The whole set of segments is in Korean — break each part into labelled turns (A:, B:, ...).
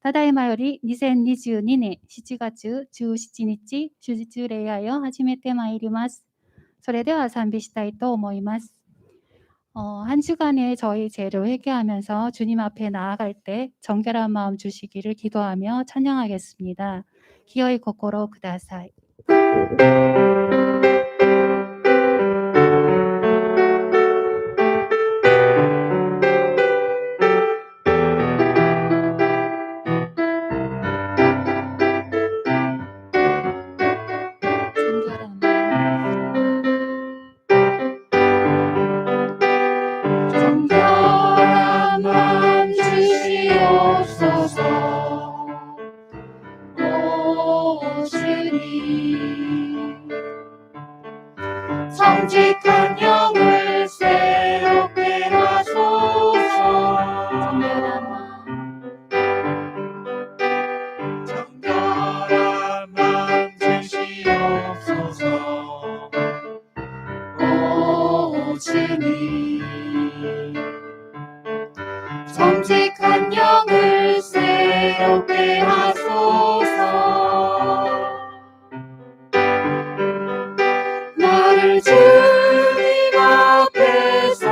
A: ただいまより2022年7月17日主日礼拝を始めてまいります。それでは賛美したいと思います。한 주간에 저희 죄를 회개하면서 주님 앞에 나아갈 때 정결한 마음 주시기를 기도하며 찬양하겠습니다. 기어이 코코로 쿠다사이.
B: 정결한 마음 주시옵소서. 오 주님, 정직한 영을 새롭게 하소서. 정결한 마음 주시옵소서. 오 주님, 정직한 영을 새롭게 하소서. 나를 주님 앞에서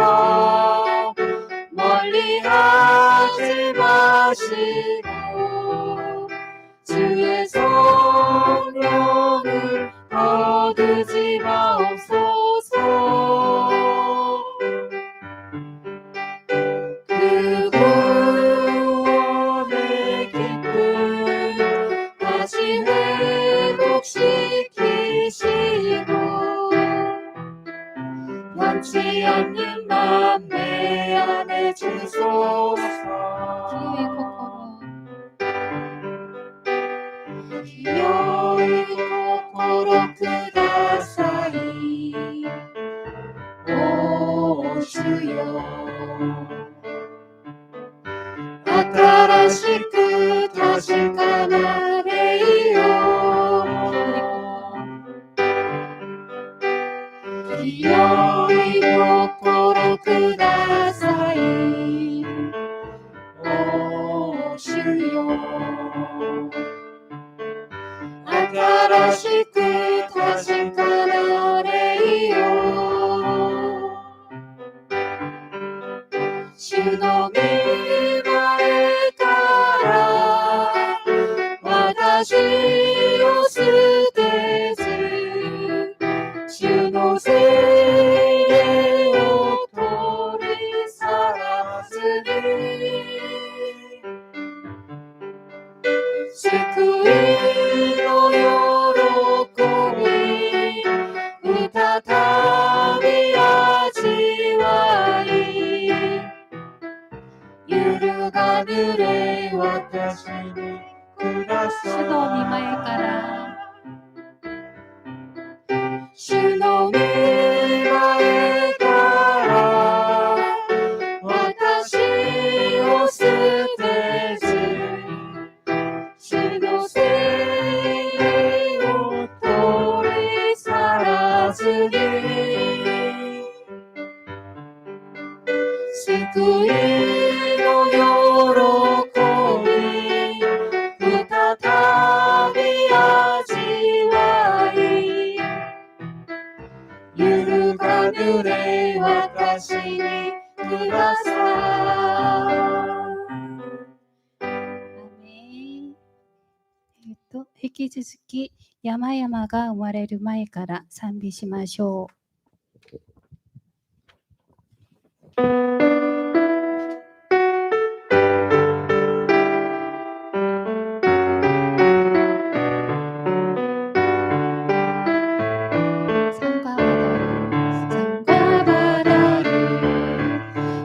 B: 멀리하지 마시고 주의 성령을 거두지 마옵소서. 그 구원의 기쁨 다시 회복시키시고 원치 않는 맘 내 안에 주소서. 기어이 코코로 쿠다사이. 오 주여, 아까라시 끝하실까 나래요. 기어이 코코로 쿠다사이. 오 주여, 아까라시 끝하실까 나래요. 주노미 마에 따라 와다시 오스데즈 주노세의 오토리 사라즈니 스쿠이노 요로코비 우타타비 아지와이 유르가누레 와타시니 쿠다사이. 주노미 마에 따라 와타시 오스데즈 주노세의 오토리 사라즈니 스쿠이노 요로코비 우타타비 아지와이 유르가누레 와타시니 쿠다사이.
A: 引き続き山々が生まれる前から賛美しましょう。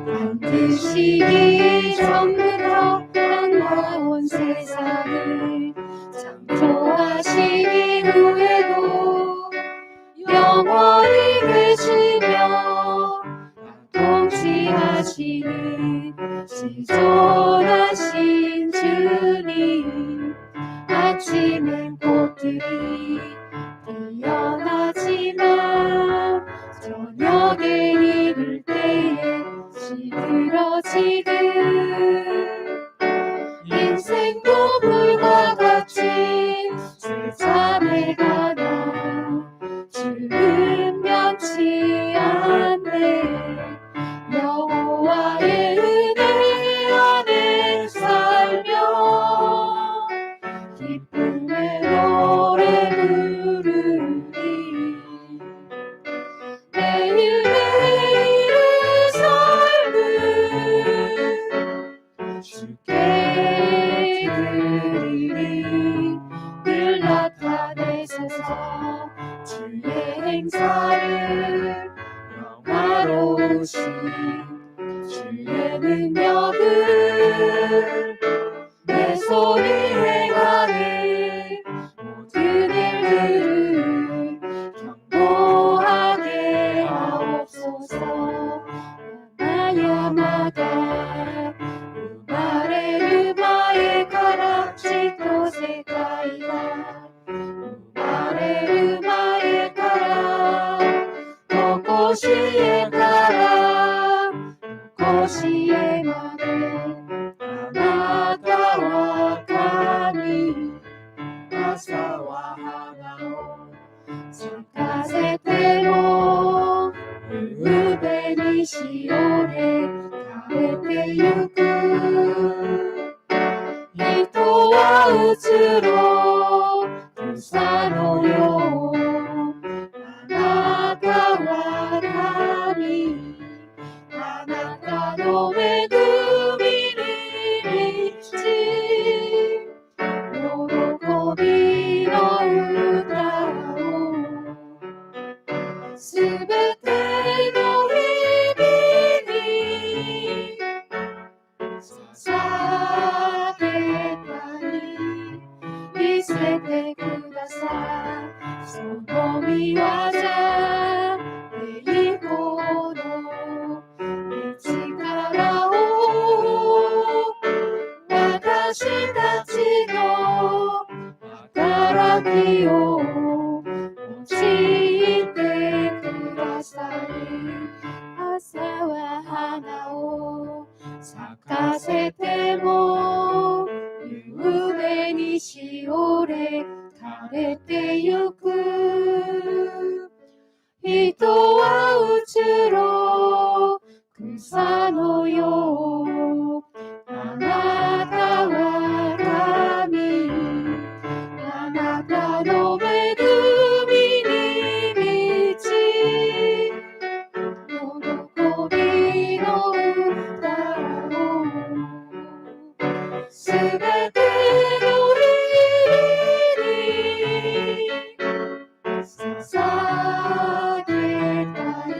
B: 만드시기 전부터 한나온 세상을 창조하시기 후에도 영원히 불과 같이 세자매가 나 주는 변치 않네. 여호와의 은혜 안에 살며 기쁨의 노래 부르니 매일매일의 삶을 주께 드리리. 늘 나타내소서 주의 행사를 영화로우신 주의 능력을 내 손이 행하는 모든 일들을 경고하게 하옵소서. 야마야마다 우마레 루마에 가락지도 세카이다. 우마레 루마에 가락 도코시에 가락 도코시에 마레 아나타와 카미 아사와 하나오 사카세테모ウベにしおれ食べてゆく。人は移ろう草のよう。あなたは神。あなたの恵みに満ち喜びの歌をすべての日々に捧げたい。見せてくださいその御業。栄光の力を私たちの働きを用いてください。朝は花を咲かせても夕べにしおれ枯れてゆく。人は移ろう草のよう。あなたは神。あなたの恵みに満ち喜びの歌をすべての日々に捧げたい。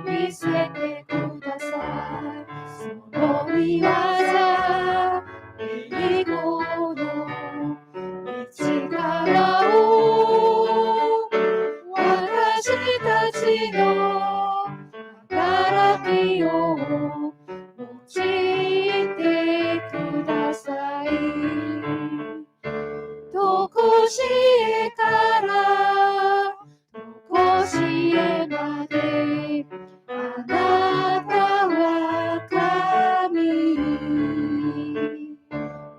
B: 見せてくださいその御業。栄光の力を私たちの働きを用いてください。どこしえからどこしえまであなたは神。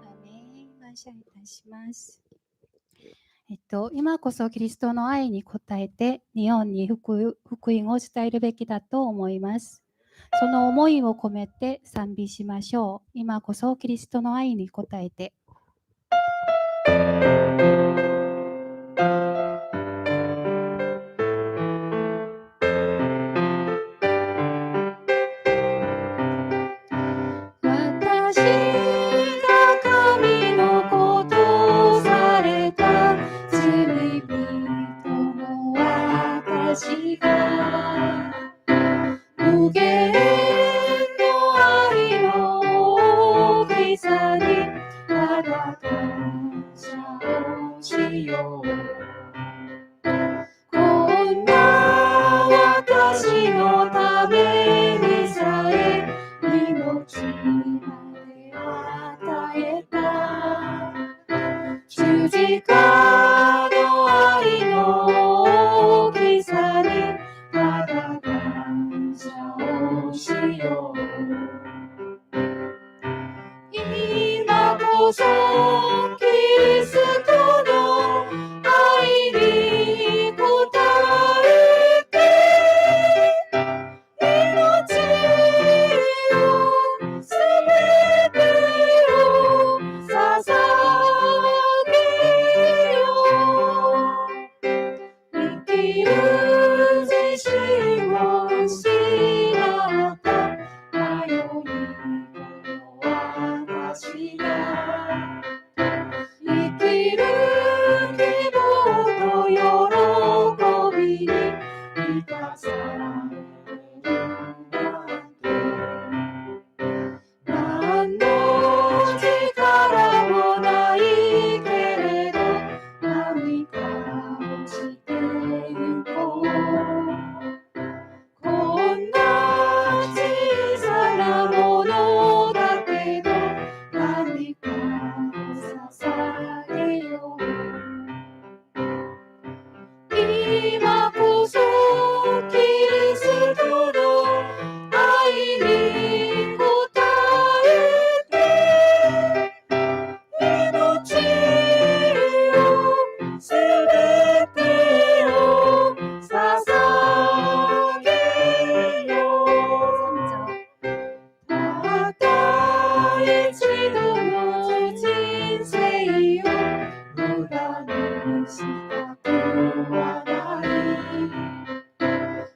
B: アメン。感謝いたします。今こそキリストの愛に応えて日本に福音を伝えるべきだと思います。その思いを込めて賛美しましょう。今こそキリストの愛に応えて。私が神の子とされた罪人の私が無限の愛の大きさにただ感謝をしよう。こんな私のためにさえ命まで与えた十字架の愛の大きさにただ感謝をしよう。今こ 마고서 그리스도로 아이니 고다르게 에너지요 스베베요 사사게요 이기는 지시원 시나다 나요 이거와 다시야 이기는 기도도 여러 법이니 이가 사랑을 난 오직 바라보나 이게래도 남이 가오시겠고 곧나지 살라모노다께도 남이 가사사게요 이마고소 그리스도로 아이니 고다르게 에노치요 스베테요 사사게요 바다의 지도노 진세이요 무단히 시각구하나이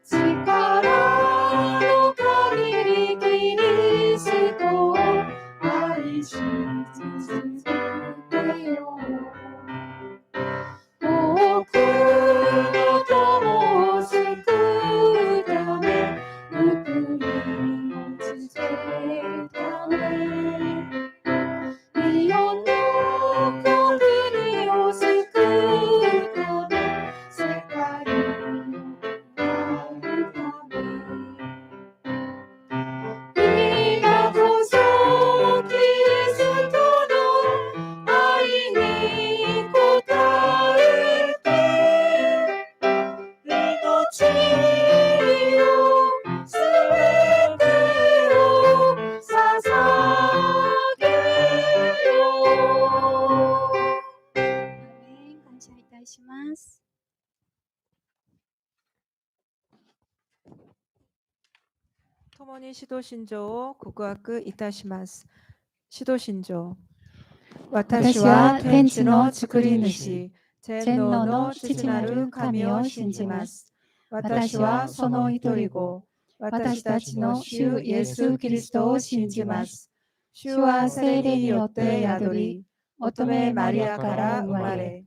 B: 시카라노 가리리 그리스도 아이시지스테요 오쿠노 토모스 그다음에 누구이 오지세다네 이온노 코드리오스 그다음에 세카리오 이마고소 그리스도로 아이니 고다르게 에노치요 스베테요 사사게요 感謝いたします。
C: 共に指導信条を告白いたします。指導信条。私は天地の作り主、天皇の父なる神を信じます。私はその一人子、私たちの主イエス・キリストを信じます。主は聖霊によって宿り、乙女マリアから生まれ、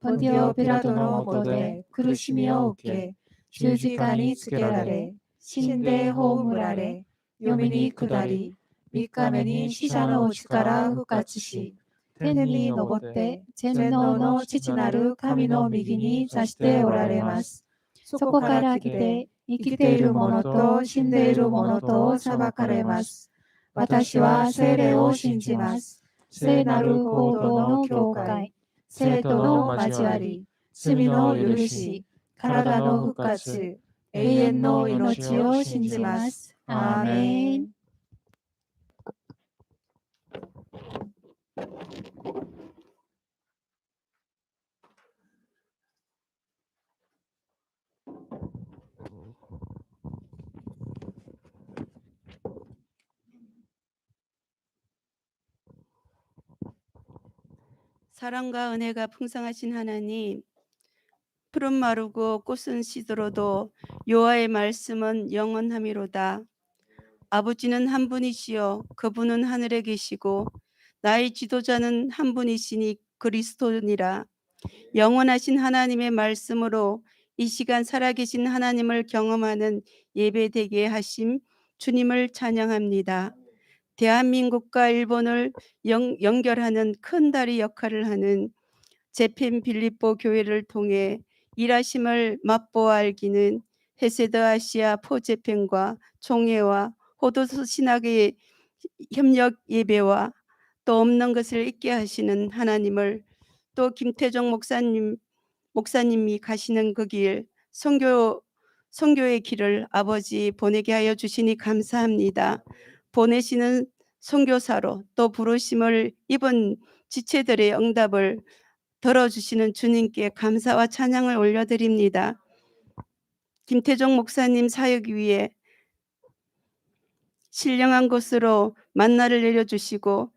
C: ポンティオ・ピラトの下で苦しみを受け、十字架につけられ、死んで葬られ、読みに下り、3日目に死者のうちから復活し、天に昇って天皇の父なる神の右に座しておられます。そこから来て、生きている者と死んでいる者と裁かれます。私は聖霊を信じます。聖なる行動の教会、聖徒の交わり、罪の許し、体の復活、永遠の命を信じます。アーメン。
D: 사랑과 은혜가 풍성하신 하나님, 푸른 마르고 꽃은 시들어도 여호와의 말씀은 영원함이로다. 아버지는 한 분이시여 그분은 하늘에 계시고 나의 지도자는 한 분이시니 그리스도니라. 영원하신 하나님의 말씀으로 이 시간 살아계신 하나님을 경험하는 예배되게 하심 주님을 찬양합니다. 대한민국과 일본을 연결하는 큰 다리 역할을 하는 제펜 빌립보 교회를 통해 일하심을 맛보아 알기는 헤세드 아시아 포제펜과 총회와 호도스 신학의 협력 예배와 또 없는 것을 잊게 하시는 하나님을, 또 김태종 목사님이 가시는 그 길, 선교의 길을 아버지 보내게 하여 주시니 감사합니다. 보내시는 선교사로 또 부르심을 입은 지체들의 응답을 들어주시는 주님께 감사와 찬양을 올려드립니다. 김태종 목사님 사역 위에 신령한 것으로 만나를 내려주시고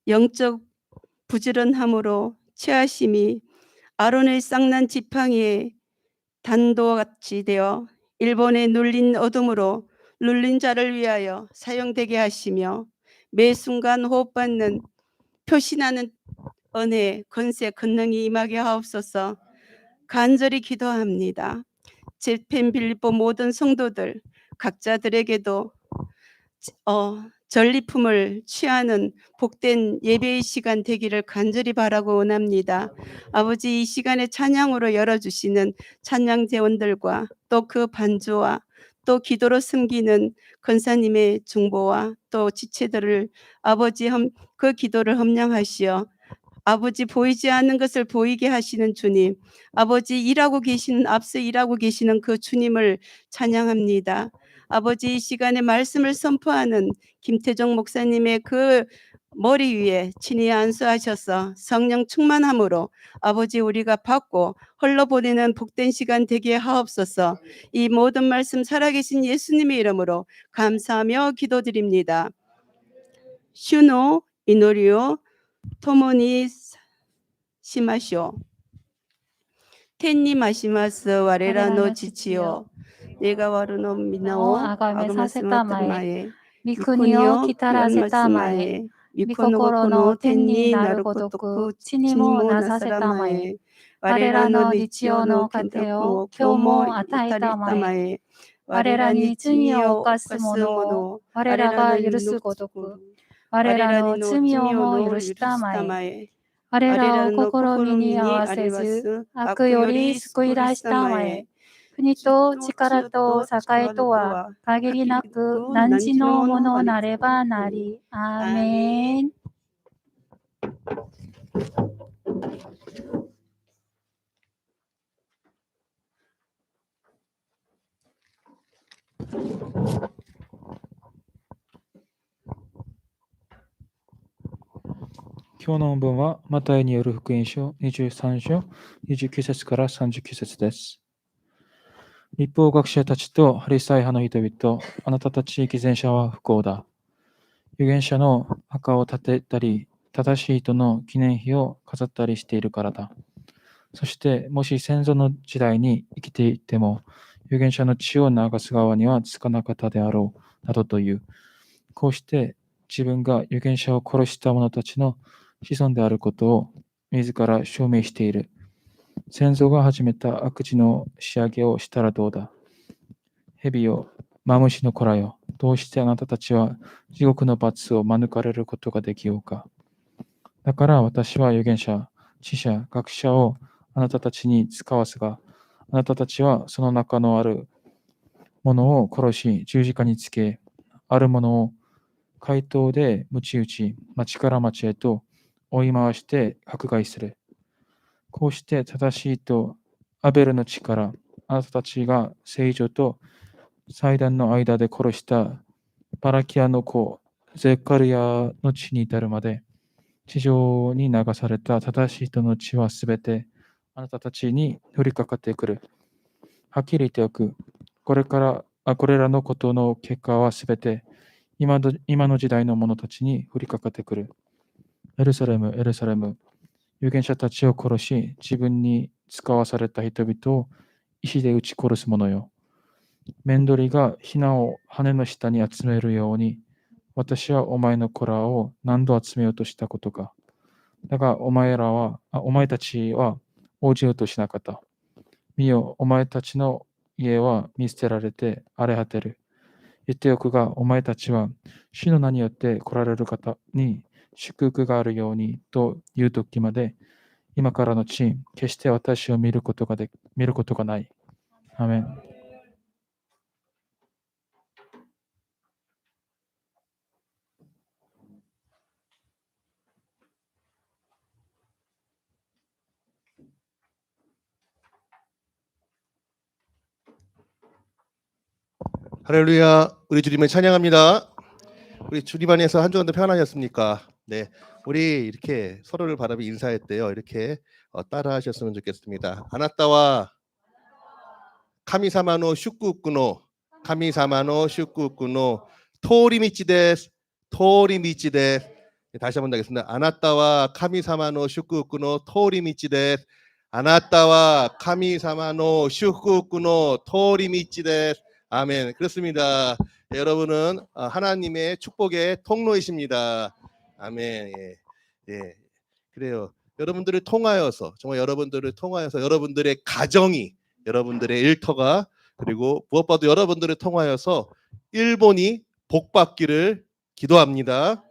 D: 영적 부지런함으로 취하심이 아론의 쌍난 지팡이에 단도같이 되어 일본의 눌린 어둠으로 눌린 자를 위하여 사용되게 하시며 매 순간 호흡받는 표신하는 은혜, 권세, 권능이 임하게 하옵소서. 간절히 기도합니다. 제펜 빌립보 모든 성도들 각자들에게도 전리품을 취하는 복된 예배의 시간 되기를 간절히 바라고 원합니다. 아버지, 이 시간에 찬양으로 열어주시는 찬양대원들과 또 그 반주와 또 기도로 섬기는 권사님의 중보와 또 지체들을 아버지 그 기도를 험량하시어 아버지 보이지 않는 것을 보이게 하시는 주님, 아버지 앞서 일하고 계시는 그 주님을 찬양합니다. 아버지, 이 시간에 말씀을 선포하는 김태종 목사님의 그 머리 위에 친히 안수하셔서 성령 충만함으로 아버지 우리가 받고 흘러보내는 복된 시간 되게 하옵소서. 이 모든 말씀 살아계신 예수님의 이름으로 감사하며 기도드립니다. 슈노 이노리오 토모니 시마쇼 텐니 마시마스 와레라 노 지치요 내가 와르노 미나오 아가마스마트마에
A: 御国を来たらせたまえ、御心の天になるごとく地にもなさせたまえ、我らの日曜の糧を今日も与えたまえ、我らに罪を犯す者を我らが許すごとく、我らの罪をも許したまえ、我らを試みに合わせず、悪より救い出したまえ、国と力と栄とは限りなく汝のものなればなり。アーメン。
E: 今日の本文はマタイによる福音書23章29節から39節です。立法学者たちとハリサイ派の人々、あなたたち偽善者は不幸だ。預言者の墓を建てたり、正しい人の記念碑を飾ったりしているからだ。そして、もし先祖の時代に生きていても、預言者の血を流す側にはつかなかったであろう、などという。こうして、自分が預言者を殺した者たちの子孫であることを自ら証明している。先祖が始めた悪事の仕上げをしたらどうだ。蛇よ、マムシの子らよ、どうしてあなたたちは地獄の罰を免れることができようか。だから私は預言者、知者、学者をあなたたちに使わすが、あなたたちはその中のあるものを殺し、十字架につけ、あるものを街頭で鞭打ち、町から町へと追い回して迫害する。こうして正しいとアベルの地からあなたたちが聖女と祭壇の間で殺したバラキアの子ゼカリアの地に至るまで地上に流された正しい人の血はすべてあなたたちに降りかかってくる。はっきり言っておく。これらのことの結果はすべて今の時代の者たちに降りかかってくる。エルサレム、エルサレム。預言者たちを殺し、自分に使わされた人々を石で撃ち殺す者よ。面取りがヒナを羽の下に集めるように、私はお前の子らを何度集めようとしたことか。だがお前たちは応じようとしなかった。見よ、お前たちの家は見捨てられて荒れ果てる。言っておくが、お前たちは主の名によって来られる方に祝福があるようにという時まで、今からのち、決して私を見ることがない。アーメン。
B: 할렐루야. 우리 주님을 찬양합니다.
F: 우리 주님 안에서 한 주간도 평안하셨습니까? 네, 우리 이렇게 서로를 바라보며 인사했대요. 이렇게 따라하셨으면 좋겠습니다. 아나타와 카미사마노 슈쿠쿠노 카미사마노 슈쿠쿠노 토리미치 데스 토리미치 데스. 다시 한번 하겠습니다. 아나타와 카미사마노 슈쿠쿠노 토리미치 데스. 아나타와 카미사마노 슈쿠쿠노 토리미치 데스. 아멘. 그렇습니다. 여러분은 하나님의 축복의 통로이십니다. 아멘. 예. 예. 그래요. 여러분들을 통하여서 정말 여러분들을 통하여서 여러분들의 가정이 여러분들의 일터가 그리고 무엇보다도 여러분들을 통하여서 일본이 복받기를 기도합니다.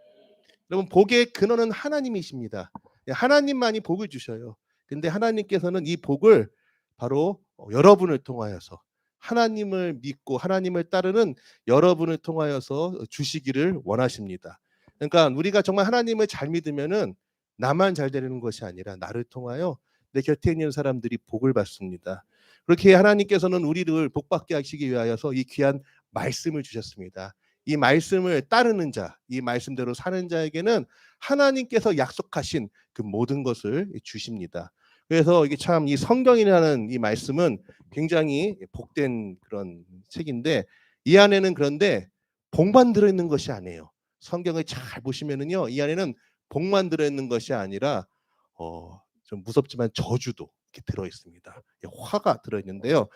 F: 여러분 복의 근원은 하나님이십니다. 하나님만이 복을 주셔요. 근데 하나님께서는 이 복을 바로 여러분을 통하여서 하나님을 믿고 하나님을 따르는 여러분을 통하여서 주시기를 원하십니다. 그러니까 우리가 정말 하나님을 잘 믿으면은 나만 잘 되는 것이 아니라 나를 통하여 내 곁에 있는 사람들이 복을 받습니다. 그렇게 하나님께서는 우리를 복받게 하시기 위하여서 이 귀한 말씀을 주셨습니다. 이 말씀을 따르는 자, 이 말씀대로 사는 자에게는 하나님께서 약속하신 그 모든 것을 주십니다. 그래서 이게 참 이 성경이라는 이 말씀은 굉장히 복된 그런 책인데 이 안에는 그런데 복만 들어있는 것이 아니에요. 성경을 잘 보시면은요, 이 안에는 복만 들어있는 것이 아니라 좀 무섭지만 저주도 이렇게 들어있습니다. 화가 들어있는데요.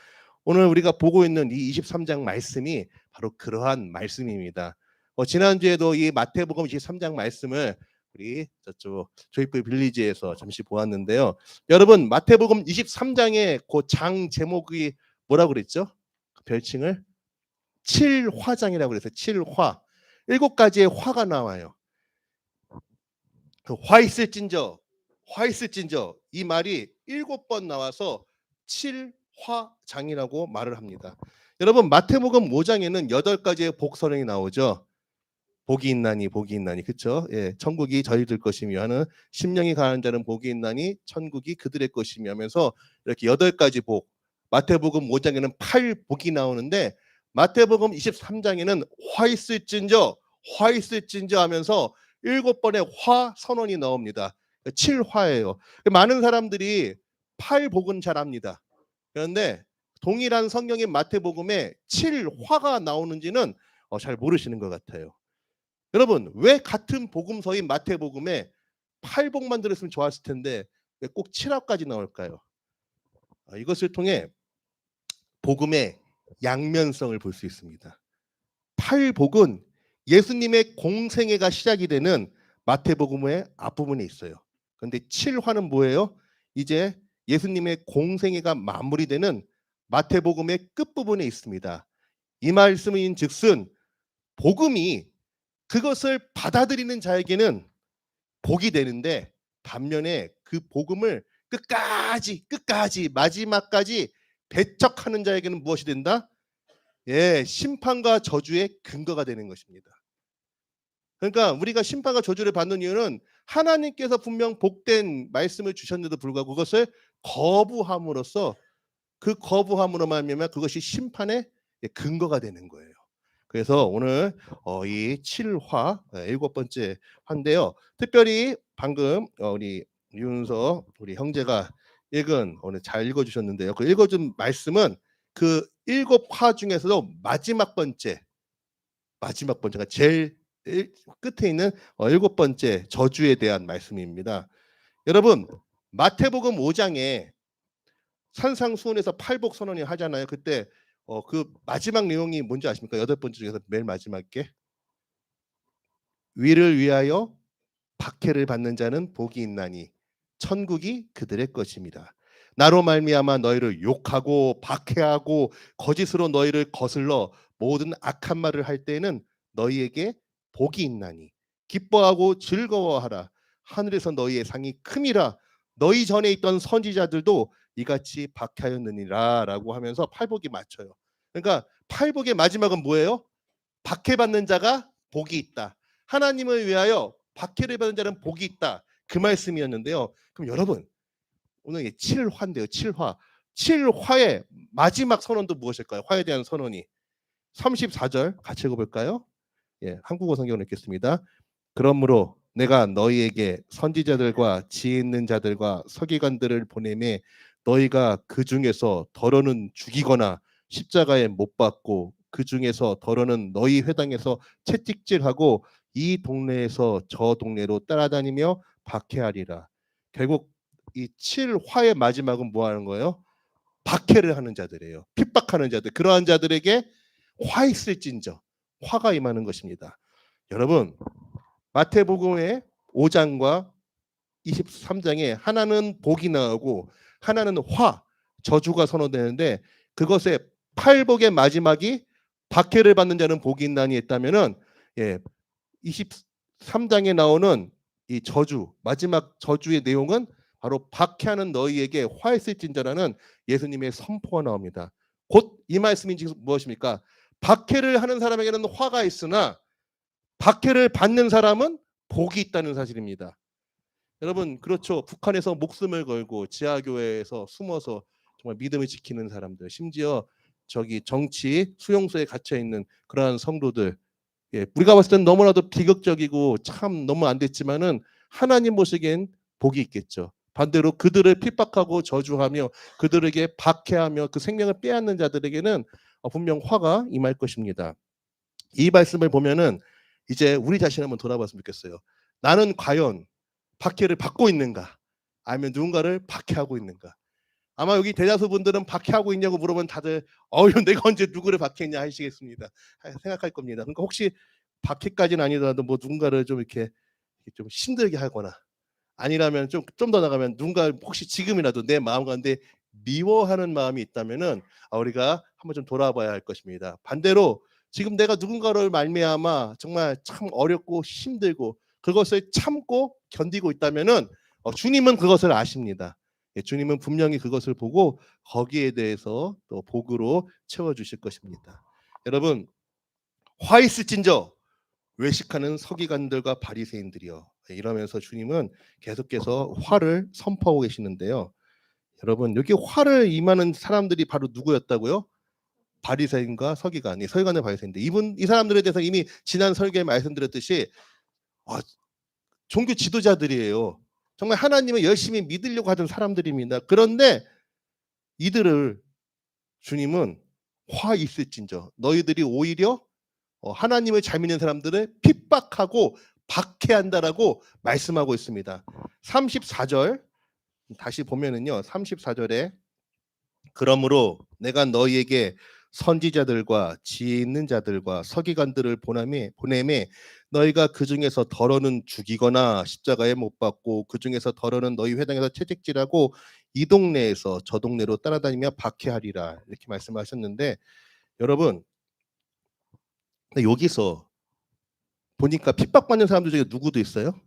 F: 오늘 우리가 보고 있는 이 23장 말씀이 바로 그러한 말씀입니다. 지난주에도 이 마태복음 23장 말씀을 우리 저쪽 조이풀 빌리지에서 잠시 보았는데요. 여러분 마태복음 23장의 그 장 제목이 뭐라고 그랬죠? 그 별칭을 7화장이라고 그래서 7화. 7가지의 화가 나와요. 그 화 있을진저 이 말이 7번 나와서 7화장이라고 말을 합니다. 여러분 마태복음 5장에는 8가지의 복선언이 나오죠. 복이 있나니 그렇죠? 예, 천국이 저희들 것이며 하는 심령이 강한 자는 복이 있나니 천국이 그들의 것이며 하면서 이렇게 8가지 복. 마태복음 5장에는 8복이 나오는데 마태복음 23장에는 화 있을진저 하면서 7번의 화 선언이 나옵니다. 7화예요. 많은 사람들이 8복은 잘 압니다. 그런데 동일한 성경인 마태복음에 7화가 나오는지는 잘 모르시는 것 같아요. 여러분 왜 같은 복음서인 마태복음에 8복만 들었으면 좋았을 텐데 왜 꼭 7화까지 나올까요? 이것을 통해 복음의 양면성을 볼 수 있습니다. 8복은 예수님의 공생애가 시작이 되는 마태복음의 앞부분에 있어요. 그런데 7화는 뭐예요? 이제 예수님의 공생애가 마무리되는 마태복음의 끝부분에 있습니다. 이 말씀인 즉슨 복음이 그것을 받아들이는 자에게는 복이 되는데 반면에 그 복음을 끝까지 마지막까지 배척하는 자에게는 무엇이 된다? 예, 심판과 저주의 근거가 되는 것입니다. 그러니까 우리가 심판과 저주를 받는 이유는 하나님께서 분명 복된 말씀을 주셨는데도 불구하고 그것을 거부함으로써 그 거부함으로 말미암아 그것이 심판의 근거가 되는 거예요. 그래서 오늘 이 7화 7번째 화인데요. 특별히 방금 우리 윤서 우리 형제가 읽은 오늘 잘 읽어주셨는데요. 그 읽어준 말씀은 그 7화 중에서도 마지막 번째가 제일 끝에 있는 7번째 저주에 대한 말씀입니다. 여러분 마태복음 5장에 산상수훈에서 8복 선언이 하잖아요. 그때 그 마지막 내용이 뭔지 아십니까? 8번째 중에서 맨 마지막에 위를 위하여 박해를 받는 자는 복이 있나니 천국이 그들의 것입니다. 나로 말미암아 너희를 욕하고 박해하고 거짓으로 너희를 거슬러 모든 악한 말을 할 때에는 너희에게 복이 있나니 기뻐하고 즐거워하라. 하늘에서 너희의 상이 큼이라. 너희 전에 있던 선지자들도 이같이 박해하였느니라 라고 하면서 팔복이 맞춰요. 그러니까 팔복의 마지막은 뭐예요? 박해받는 자가 복이 있다. 하나님을 위하여 박해를 받는 자는 복이 있다. 그 말씀이었는데요. 그럼 여러분 오늘 7화인데요. 7화. 7화의 마지막 선언도 무엇일까요? 화에 대한 선언이 34절 같이 읽어볼까요? 예, 한국어 성경을 읽겠습니다. 그러므로 내가 너희에게 선지자들과 지혜 있는 자들과 서기관들을 보내매 너희가 그 중에서 더러는 죽이거나 십자가에 못 박고 그 중에서 더러는 너희 회당에서 채찍질하고 이 동네에서 저 동네로 따라다니며 박해하리라. 결국 이 7화의 마지막은 뭐 하는 거예요? 박해를 하는 자들이에요. 핍박하는 자들. 그러한 자들에게 화 있을진저 화가 임하는 것입니다. 여러분 마태복음의 5장과 23장에 하나는 복이 나오고 하나는 화, 저주가 선언되는데 그것의 팔복의 마지막이 박해를 받는 자는 복이 있나니 했다면은 23장에 나오는 이 저주, 마지막 저주의 내용은 바로 박해하는 너희에게 화 있을진저라는 예수님의 선포가 나옵니다. 곧 이 말씀이 무엇입니까? 박해를 하는 사람에게는 화가 있으나 박해를 받는 사람은 복이 있다는 사실입니다. 여러분 그렇죠. 북한에서 목숨을 걸고 지하교회에서 숨어서 정말 믿음을 지키는 사람들, 심지어 저기 정치 수용소에 갇혀 있는 그러한 성도들, 우리가 봤을 땐 너무나도 비극적이고 참 너무 안 됐지만은 하나님 보시기엔 복이 있겠죠. 반대로 그들을 핍박하고 저주하며 그들에게 박해하며 그 생명을 빼앗는 자들에게는 분명 화가 임할 것입니다. 이 말씀을 보면은 이제 우리 자신을 한번 돌아봤으면 좋겠어요. 나는 과연 박해를 받고 있는가? 아니면 누군가를 박해하고 있는가? 아마 여기 대다수 분들은 박해하고 있냐고 물어보면 다들 내가 언제 누구를 박해했냐 하시겠습니다. 생각할 겁니다. 그러니까 혹시 박해까지는 아니더라도 뭐 누군가를 좀 이렇게 좀 힘들게 하거나 아니라면 좀 더 나가면 누군가 혹시 지금이라도 내 마음 가운데 미워하는 마음이 있다면은 우리가 한번 좀 돌아봐야 할 것입니다. 반대로 지금 내가 누군가를 말미암아 정말 참 어렵고 힘들고 그것을 참고 견디고 있다면은 주님은 그것을 아십니다. 주님은 분명히 그것을 보고 거기에 대해서 또 복으로 채워주실 것입니다. 여러분 화 있을진저 외식하는 서기관들과 바리새인들이여, 이러면서 주님은 계속해서 화를 선포하고 계시는데요. 여러분 여기 화를 임하는 사람들이 바로 누구였다고요? 바리새인과 서기관, 서기관과 바리새인들. 이 사람들에 대해서 이미 지난 설교에 말씀드렸듯이 종교 지도자들이에요. 정말 하나님을 열심히 믿으려고 하던 사람들입니다. 그런데 이들을 주님은 화 있을진저 너희들이 오히려 하나님을 잘 믿는 사람들을 핍박하고 박해한다라고 말씀하고 있습니다. 34절 다시 보면은요. 34절에 그러므로 내가 너희에게 선지자들과 지혜 있는 자들과 서기관들을 보내매 너희가 그 중에서 더러는 죽이거나 십자가에 못 박고 그 중에서 더러는 너희 회당에서 채찍질하고 이 동네에서 저 동네로 따라다니며 박해하리라, 이렇게 말씀하셨는데 여러분 여기서 보니까 핍박받는 사람들 중에 누구도 있어요?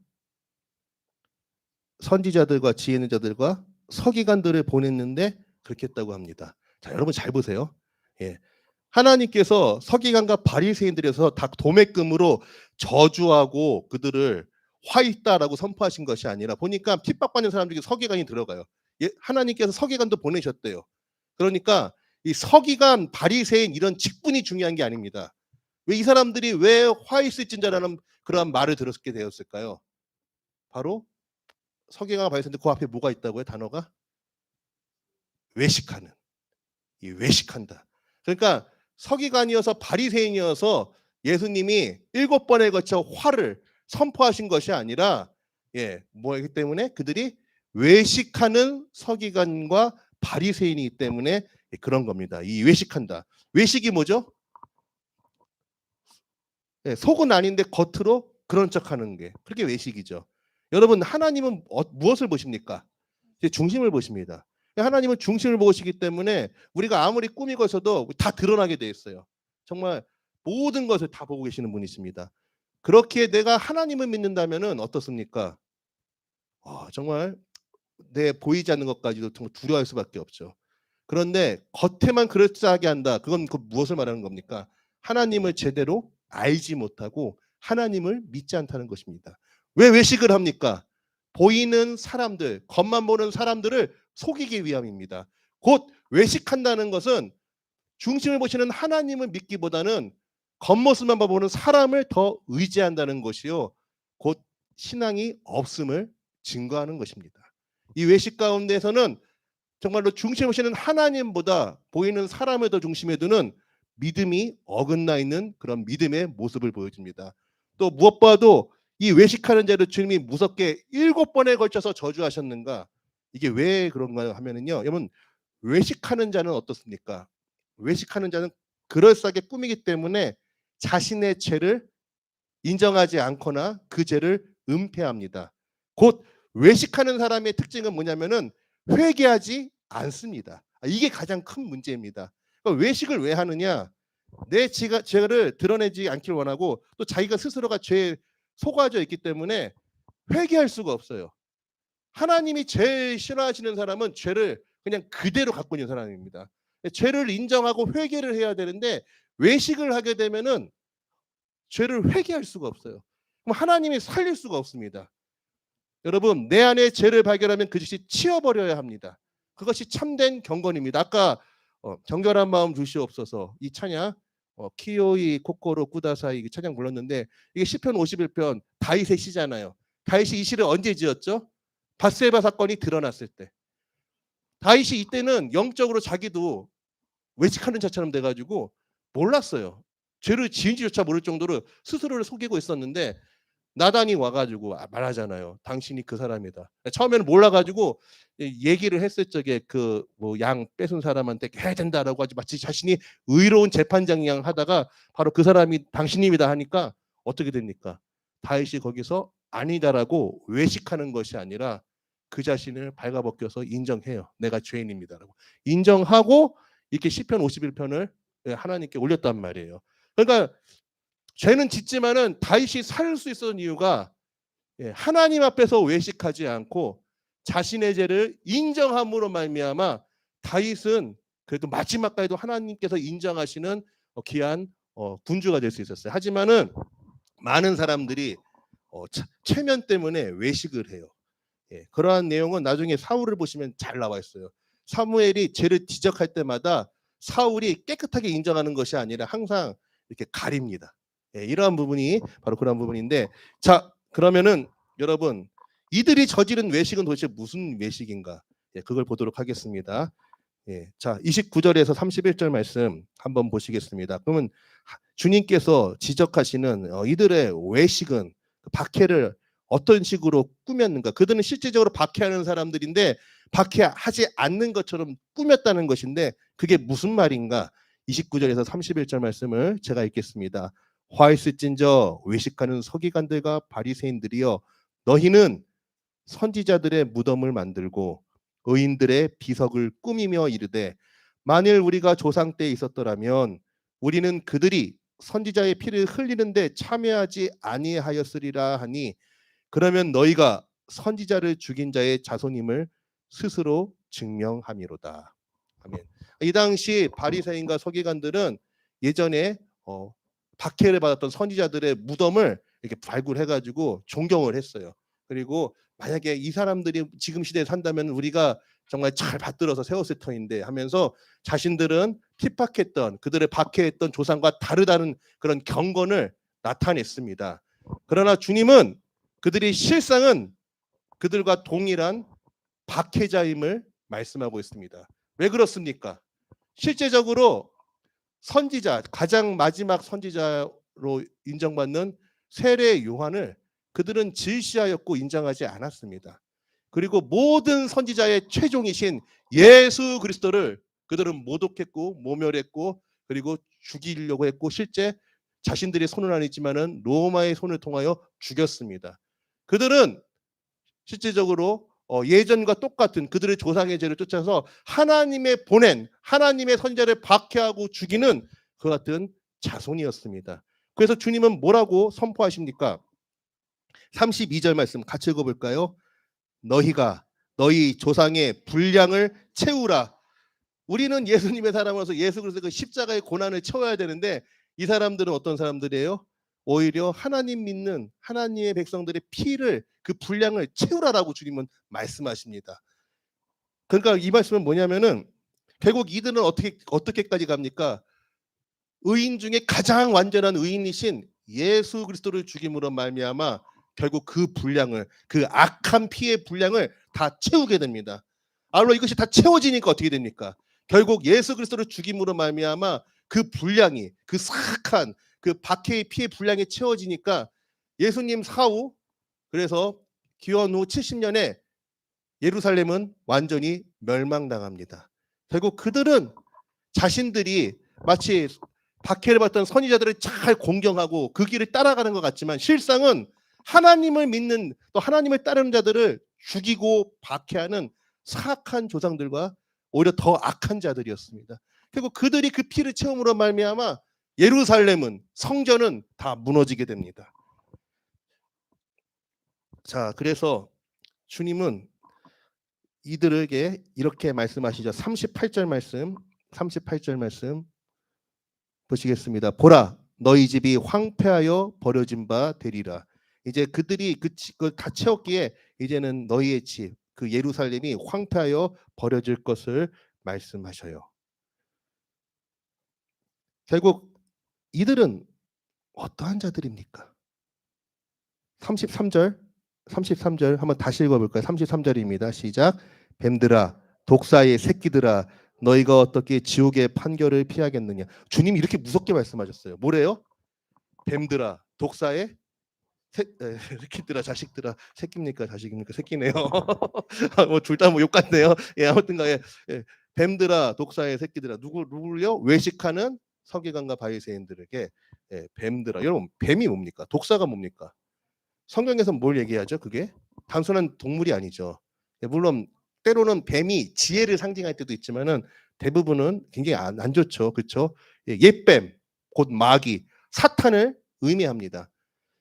F: 선지자들과 지혜 있는 자들과 서기관들을 보냈는데 그렇게 했다고 합니다. 자, 여러분 잘 보세요. 하나님께서 서기관과 바리새인들에서 다 도매금으로 저주하고 그들을 화 있다라고 선포하신 것이 아니라 보니까 핍박받는 사람 중에 서기관이 들어가요. 하나님께서 서기관도 보내셨대요. 그러니까 이 서기관, 바리새인 이런 직분이 중요한 게 아닙니다. 왜 이 사람들이 왜 화 있을진저라는 그러한 말을 들었게 되었을까요? 바로 서기관과 바리새인들 그 앞에 뭐가 있다고요? 단어가 외식하는, 이 외식한다. 그러니까 서기관이어서 바리새인이어서 예수님이 7번에 걸쳐 화를 선포하신 것이 아니라 뭐이기 때문에 그들이 외식하는 서기관과 바리새인이기 때문에 그런 겁니다. 이 외식한다. 외식이 뭐죠? 속은 아닌데 겉으로 그런 척하는 게 그렇게 외식이죠. 여러분 하나님은 무엇을 보십니까? 중심을 보십니다. 하나님은 중심을 보시기 때문에 우리가 아무리 꾸미고 있어도 다 드러나게 돼 있어요. 정말 모든 것을 다 보고 계시는 분이십니다. 그렇게 내가 하나님을 믿는다면은 어떻습니까? 정말 내 보이지 않는 것까지도 정말 두려워할 수밖에 없죠. 그런데 겉에만 그럴싸하게 한다. 그건 무엇을 말하는 겁니까? 하나님을 제대로 알지 못하고 하나님을 믿지 않다는 것입니다. 왜 외식을 합니까? 보이는 사람들, 겉만 보는 사람들을 속이기 위함입니다. 곧 외식한다는 것은 중심을 보시는 하나님을 믿기보다는 겉모습만 보는 사람을 더 의지한다는 것이요. 곧 신앙이 없음을 증거하는 것입니다. 이 외식 가운데서는 정말로 중심에 오시는 하나님보다 보이는 사람을 더 중심에 두는 믿음이 어긋나 있는 그런 믿음의 모습을 보여줍니다. 또 무엇보다도 이 외식하는 자를 주님이 무섭게 7번에 걸쳐서 저주하셨는가? 이게 왜 그런가 하면은요. 여러분, 외식하는 자는 어떻습니까? 외식하는 자는 그럴싸하게 꾸미기 때문에 자신의 죄를 인정하지 않거나 그 죄를 은폐합니다. 곧 외식하는 사람의 특징은 뭐냐면은 회개하지 않습니다. 이게 가장 큰 문제입니다. 그러니까 외식을 왜 하느냐? 내 죄를 드러내지 않기를 원하고 또 자기가 스스로가 죄에 속아져 있기 때문에 회개할 수가 없어요. 하나님이 제일 싫어하시는 사람은 죄를 그냥 그대로 갖고 있는 사람입니다. 죄를 인정하고 회개를 해야 되는데 외식을 하게 되면은 죄를 회개할 수가 없어요. 그럼 하나님이 살릴 수가 없습니다. 여러분, 내 안에 죄를 발견하면 그 즉시 치워버려야 합니다. 그것이 참된 경건입니다. 아까 정결한 마음 주시옵소서 이 찬양 키요이 코코로 쿠다사이 이 찬양 불렀는데 이게 시편 51편 다윗의 시잖아요. 다윗이 이 시를 언제 지었죠? 밧세바 사건이 드러났을 때. 다윗이 이때는 영적으로 자기도 외식하는 자처럼 돼가지고 몰랐어요. 죄를 지은지조차 모를 정도로 스스로를 속이고 있었는데 나단이 와가지고 말하잖아요. 당신이 그 사람이다. 처음에는 몰라가지고 얘기를 했을 적에 그 뭐 양 뺏은 사람한테 해야 된다라고 하지 마치 자신이 의로운 재판장 양 하다가 바로 그 사람이 당신입니다 하니까 어떻게 됩니까? 다윗이 거기서 아니다라고 외식하는 것이 아니라 그 자신을 발가벗겨서 인정해요. 내가 죄인입니다라고 인정하고 이렇게 시편 51편을 하나님께 올렸단 말이에요. 그러니까 죄는 짓지만은 다윗이 살 수 있었던 이유가 하나님 앞에서 외식하지 않고 자신의 죄를 인정함으로 말미암아 다윗은 그래도 마지막까지도 하나님께서 인정하시는 귀한 군주가 될 수 있었어요. 하지만은 많은 사람들이 체면 때문에 외식을 해요. 그러한 내용은 나중에 사울을 보시면 잘 나와 있어요. 사무엘이 죄를 지적할 때마다 사울이 깨끗하게 인정하는 것이 아니라 항상 이렇게 가립니다. 이러한 부분이 바로 그런 부분인데, 자 그러면은 여러분 이들이 저지른 외식은 도대체 무슨 외식인가? 그걸 보도록 하겠습니다. 자 29절에서 31절 말씀 한번 보시겠습니다. 그러면 주님께서 지적하시는 이들의 외식은 박해를 어떤 식으로 꾸몄는가? 그들은 실제적으로 박해하는 사람들인데 박해하지 않는 것처럼 꾸몄다는 것인데 그게 무슨 말인가? 29절에서 31절 말씀을 제가 읽겠습니다. 화 있을진저 외식하는 서기관들과 바리새인들이여 너희는 선지자들의 무덤을 만들고 의인들의 비석을 꾸미며 이르되 만일 우리가 조상 때에 있었더라면 우리는 그들이 선지자의 피를 흘리는데 참여하지 아니하였으리라 하니 그러면 너희가 선지자를 죽인 자의 자손임을 스스로 증명함이로다. 아멘. 이 당시 바리새인과 서기관들은 예전에 박해를 받았던 선지자들의 무덤을 이렇게 발굴해가지고 존경을 했어요. 그리고 만약에 이 사람들이 지금 시대에 산다면 우리가 정말 잘 받들어서 세웠을 터인데 하면서 자신들은 핍박했던 그들을 박해했던 조상과 다르다는 그런 경건을 나타냈습니다. 그러나 주님은 그들이 실상은 그들과 동일한 박해자임을 말씀하고 있습니다. 왜 그렇습니까? 실제적으로 선지자, 가장 마지막 선지자로 인정받는 세례 요한을 그들은 질시하였고 인정하지 않았습니다. 그리고 모든 선지자의 최종이신 예수 그리스도를 그들은 모독했고 모멸했고 그리고 죽이려고 했고 실제 자신들의 손은 아니지만은 로마의 손을 통하여 죽였습니다. 그들은 실제적으로 예전과 똑같은 그들의 조상의 죄를 쫓아서 하나님의 보낸 하나님의 선지자를 박해하고 죽이는 그 같은 자손이었습니다. 그래서 주님은 뭐라고 선포하십니까? 32절 말씀 같이 읽어볼까요? 너희가 너희 조상의 분량을 채우라. 우리는 예수님의 사람으로서 예수 그리스도의 그 십자가의 고난을 채워야 되는데 이 사람들은 어떤 사람들이에요? 오히려 하나님 믿는 하나님의 백성들의 피를 그 분량을 채우라라고 주님은 말씀하십니다. 그러니까 이 말씀은 뭐냐면은 결국 이들은 어떻게까지 갑니까? 의인 중에 가장 완전한 의인이신 예수 그리스도를 죽임으로 말미암아 결국 그 분량을, 그 악한 피의 분량을 다 채우게 됩니다. 아울러 이것이 다 채워지니까 어떻게 됩니까? 결국 예수 그리스도를 죽임으로 말미암아 그 분량이, 그 사악한 그 박해의 피의 분량이 채워지니까 예수님 사후, 그래서 기원 후 70년에 예루살렘은 완전히 멸망당합니다. 결국 그들은 자신들이 마치 박해를 받던 선지자들을 잘 공경하고 그 길을 따라가는 것 같지만 실상은 하나님을 믿는, 또 하나님을 따르는 자들을 죽이고 박해하는 사악한 조상들과 오히려 더 악한 자들이었습니다. 결국 그들이 그 피를 채움으로 말미암아 예루살렘은, 성전은 다 무너지게 됩니다. 자, 그래서 주님은 이들에게 이렇게 말씀하시죠. 38절 말씀 보시겠습니다. 보라, 너희 집이 황폐하여 버려진 바 되리라. 이제 그들이 그걸 다 채웠기에 이제는 너희의 집, 그 예루살렘이 황폐하여 버려질 것을 말씀하셔요. 결국 이들은 어떠한 자들입니까? 33절 한번 다시 읽어볼까요? 33절입니다. 시작. 뱀들아, 독사의 새끼들아, 너희가 어떻게 지옥의 판결을 피하겠느냐. 주님이 이렇게 무섭게 말씀하셨어요. 뭐래요? 뱀들아, 독사의 새끼들아, 자식들아. 새끼입니까 자식입니까? 새끼네요. 뭐 둘 다 뭐 욕 같네요. 예, 아무튼간에 뱀들아, 독사의 새끼들아. 누구를요? 외식하는 서기관과 바리새인들에게 뱀들아. 여러분, 뱀이 뭡니까? 독사가 뭡니까? 성경에서 뭘 얘기하죠? 그게 단순한 동물이 아니죠. 물론 때로는 뱀이 지혜를 상징할 때도 있지만은 대부분은 굉장히 안 좋죠. 그렇죠? 옛뱀, 곧 마귀, 사탄을 의미합니다.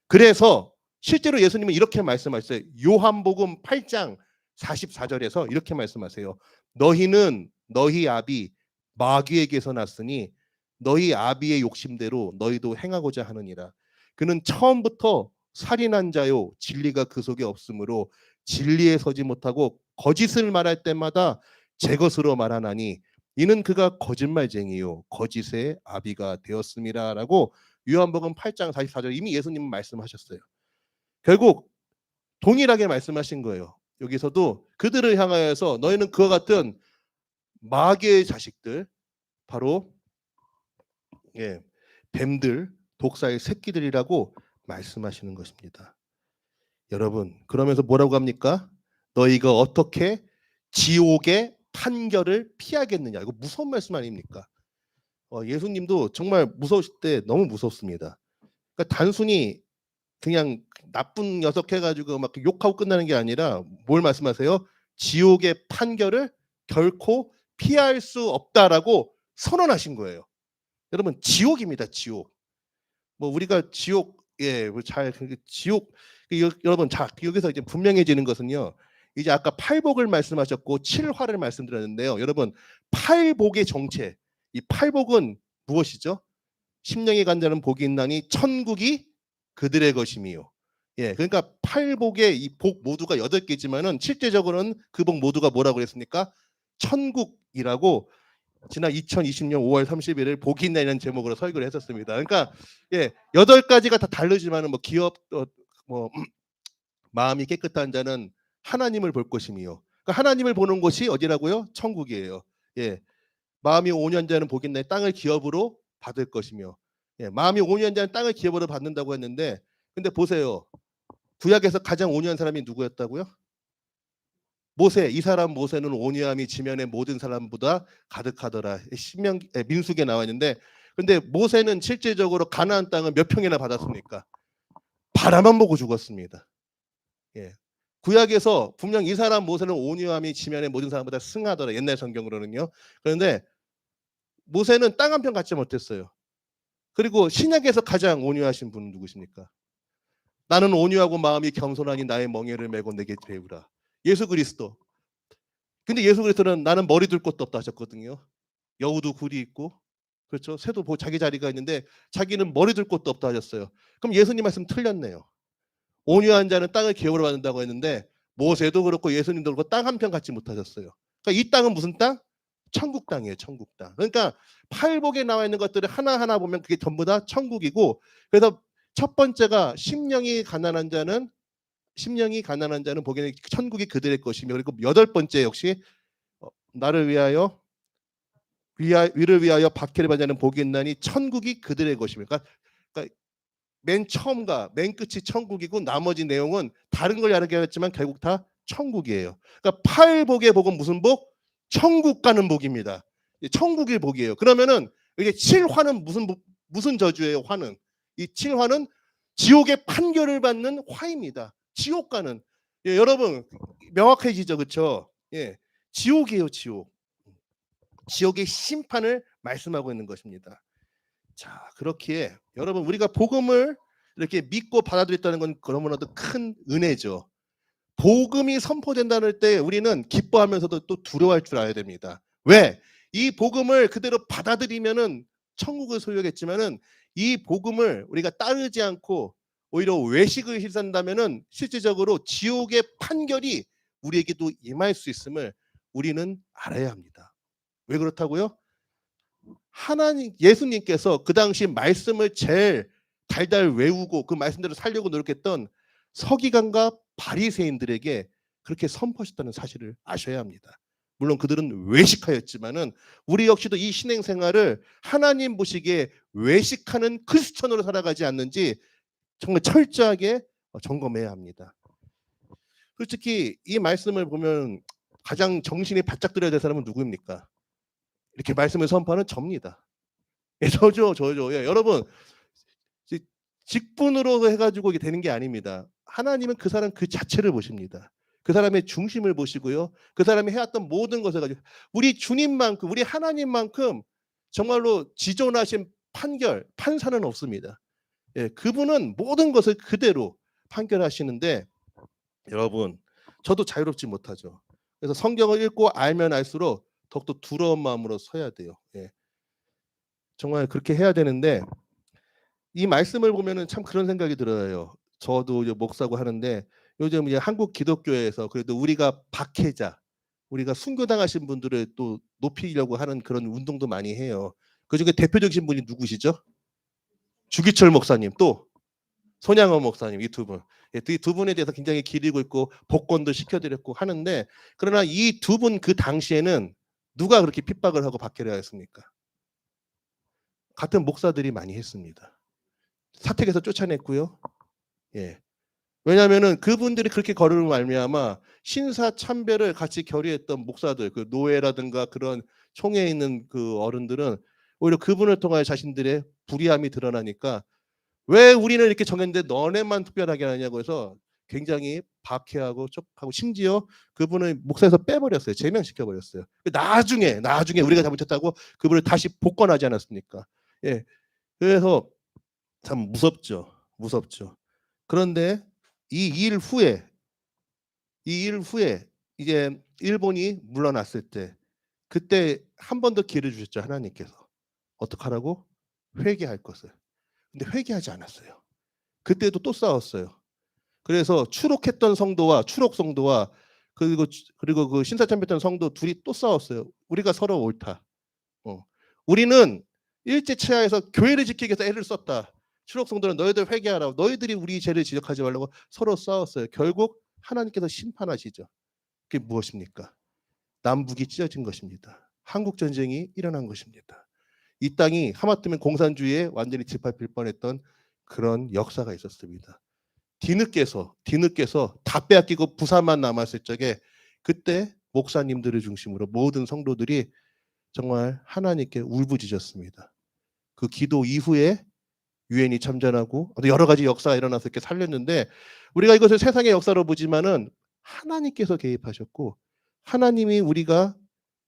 F: 그래서 실제로 예수님은 이렇게 말씀하셨어요. 요한복음 8장 44절에서 이렇게 말씀하세요. 너희는 너희 아비 마귀에게서 났으니 너희 아비의 욕심대로 너희도 행하고자 하느니라. 그는 처음부터 살인한 자요, 진리가 그 속에 없으므로 진리에 서지 못하고 거짓을 말할 때마다 제 것으로 말하나니 이는 그가 거짓말쟁이요 거짓의 아비가 되었음이라라고 요한복음 8장 44절 이미 예수님은 말씀하셨어요. 결국 동일하게 말씀하신 거예요. 여기서도 그들을 향하여서 너희는 그와 같은 마귀의 자식들, 바로 뱀들, 독사의 새끼들이라고 말씀하시는 것입니다. 여러분, 그러면서 뭐라고 합니까? 너희가 어떻게 지옥의 판결을 피하겠느냐. 이거 무서운 말씀 아닙니까? 예수님도 정말 무서우실 때 너무 무섭습니다. 그러니까 단순히 그냥 나쁜 녀석 해가지고 막 욕하고 끝나는 게 아니라 뭘 말씀하세요? 지옥의 판결을 결코 피할 수 없다라고 선언하신 거예요. 여러분, 지옥입니다. 지옥. 뭐 우리가 지옥, 지옥, 여러분, 자, 여기서 이제 분명해지는 것은요. 이제 아까 팔복을 말씀하셨고 칠화를 말씀드렸는데요. 여러분, 팔복의 정체, 이 팔복은 무엇이죠? 심령이 간 자는 복이 있나니 천국이 그들의 것이미요. 그러니까 팔복의 이 복 모두가 8개지만은 실제적으로는 그 복 모두가 뭐라고 그랬습니까? 천국이라고 지난 2020년 5월 30일을 복이 있나라는 제목으로 설교를 했었습니다. 그러니까 8가지가 다 다르지만은 뭐 기업 뭐 마음이 깨끗한 자는 하나님을 볼 것이미요. 그러니까 하나님을 보는 곳이 어디라고요? 천국이에요. 마음이 온유한 자는 복이 있나니 땅을 기업으로 받을 것이며, 마음이 온유한 자는 땅을 기업으로 받는다고 했는데, 근데 보세요. 구약에서 가장 온유한 사람이 누구였다고요? 모세. 이 사람 모세는 온유함이 지면의 모든 사람보다 가득하더라. 민수기에 나와 있는데, 근데 모세는 실제적으로 가나안 땅을 몇 평이나 받았습니까? 바라만 보고 죽었습니다. 구약에서 분명 이 사람 모세는 온유함이 지면의 모든 사람보다 승하더라. 옛날 성경으로는요. 그런데 모세는 땅 한 평 갖지 못했어요. 그리고 신약에서 가장 온유하신 분은 누구십니까? 나는 온유하고 마음이 겸손하니 나의 멍에를 메고 내게 배우라. 예수 그리스도. 근데 예수 그리스도는 나는 머리 둘 곳도 없다 하셨거든요. 여우도 굴이 있고, 그렇죠? 새도 자기 자리가 있는데 자기는 머리 둘 곳도 없다 하셨어요. 그럼 예수님 말씀 틀렸네요. 온유한 자는 땅을 기업으로 받는다고 했는데 모세도 그렇고 예수님도 그렇고 땅 한 평 갖지 못하셨어요. 그러니까 이 땅은 무슨 땅? 천국 땅이에요, 천국 땅. 그러니까 팔복에 나와 있는 것들을 하나하나 보면 그게 전부 다 천국이고, 그래서 첫 번째가 심령이 가난한 자는 보기에는 천국이 그들의 것이며, 그리고 여덟 번째 역시 나를 위하여 위를 위하여 박해를 받는 자는 복이 있나니 천국이 그들의 것이며. 그러니까 맨 처음과 맨 끝이 천국이고 나머지 내용은 다른 걸 이야기하겠지만 결국 다 천국이에요. 그러니까 팔복의 복은 무슨 복? 천국 가는 복입니다. 천국의 복이에요. 그러면은 이게 7화는 무슨 저주예요? 화는 이 7화는 지옥의 판결을 받는 화입니다. 지옥 가는. 예, 여러분 명확해지죠, 그렇죠? 예, 지옥이에요, 지옥. 지옥의 심판을 말씀하고 있는 것입니다. 자, 그렇기에 여러분 우리가 복음을 이렇게 믿고 받아들였다는 건 너무나도 큰 은혜죠. 복음이 선포된다는 때 우리는 기뻐하면서도 또 두려워할 줄 알아야 됩니다. 왜? 이 복음을 그대로 받아들이면은 천국을 소유하겠지만은 이 복음을 우리가 따르지 않고 오히려 외식을 실천한다면은 실질적으로 지옥의 판결이 우리에게도 임할 수 있음을 우리는 알아야 합니다. 왜 그렇다고요? 하나님 예수님께서 그 당시 말씀을 제일 달달 외우고 그 말씀대로 살려고 노력했던 서기관과 바리새인들에게 그렇게 선포하셨다는 사실을 아셔야 합니다. 물론 그들은 외식하였지만은 우리 역시도 이 신행 생활을 하나님 보시기에 외식하는 크리스천으로 살아가지 않는지 정말 철저하게 점검해야 합니다. 솔직히 이 말씀을 보면 가장 정신이 바짝 들어야 될 사람은 누구입니까? 이렇게 말씀을 선포하는 접니다. 예, 저죠. 예, 여러분 직분으로 해가지고 이게 되는 게 아닙니다. 하나님은 그 사람 그 자체를 보십니다. 그 사람의 중심을 보시고요. 그 사람이 해왔던 모든 것을 가지고 우리 주님만큼, 우리 하나님만큼 정말로 지존하신 판사는 없습니다. 예, 그분은 모든 것을 그대로 판결하시는데 여러분 저도 자유롭지 못하죠. 그래서 성경을 읽고 알면 알수록 더욱더 두려운 마음으로 서야 돼요. 예. 정말 그렇게 해야 되는데 이 말씀을 보면은 참 그런 생각이 들어요. 저도 이제 목사고 하는데 요즘 이제 한국 기독교에서 그래도 우리가 박해자, 우리가 순교당하신 분들을 또 높이려고 하는 그런 운동도 많이 해요. 그중에 대표적인 분이 누구시죠? 주기철 목사님, 또 손양원 목사님, 이 두 분. 이 두 분에 대해서 굉장히 기리고 있고 복권도 시켜드렸고 하는데, 그러나 이 두 분 그 당시에는 누가 그렇게 핍박을 하고 박해를 하였습니까? 같은 목사들이 많이 했습니다. 사택에서 쫓아냈고요. 예. 왜냐하면은 그분들이 그렇게 걸음을 말미암아 신사 참배를 같이 결의했던 목사들, 그 노예라든가 그런 총회에 있는 그 어른들은 오히려 그분을 통하여 자신들의 불의함이 드러나니까 왜 우리는 이렇게 정했는데 너네만 특별하게 하냐고 해서 굉장히 박해하고 촉하고 심지어 그분을 목사에서 빼버렸어요. 제명시켜버렸어요. 나중에 우리가 잘못했다고 그분을 다시 복권하지 않았습니까? 예. 그래서 참 무섭죠. 그런데 이 일 후에 이제 일본이 물러났을 때 그때 한 번 더 기회를 주셨죠. 하나님께서. 어떡하라고? 회개할 것을. 근데 회개하지 않았어요. 그때도 또 싸웠어요. 그래서 추록했던 성도와 추록 성도와 그리고 그 신사참배했던 성도 둘이 또 싸웠어요. 우리가 서로 옳다. 우리는 일제치하에서 교회를 지키기 위해서 애를 썼다. 추록 성도는 너희들 회개하라고, 너희들이 우리 죄를 지적하지 말라고 서로 싸웠어요. 결국 하나님께서 심판하시죠. 그게 무엇입니까? 남북이 찢어진 것입니다. 한국 전쟁이 일어난 것입니다. 이 땅이 하마터면 공산주의에 완전히 짓밟힐 뻔했던 그런 역사가 있었습니다. 뒤늦게서 다 빼앗기고 부산만 남았을 적에 그때 목사님들을 중심으로 모든 성도들이 정말 하나님께 울부짖었습니다. 그 기도 이후에 유엔이 참전하고 여러 가지 역사가 일어나서 이렇게 살렸는데 우리가 이것을 세상의 역사로 보지만은 하나님께서 개입하셨고 하나님이 우리가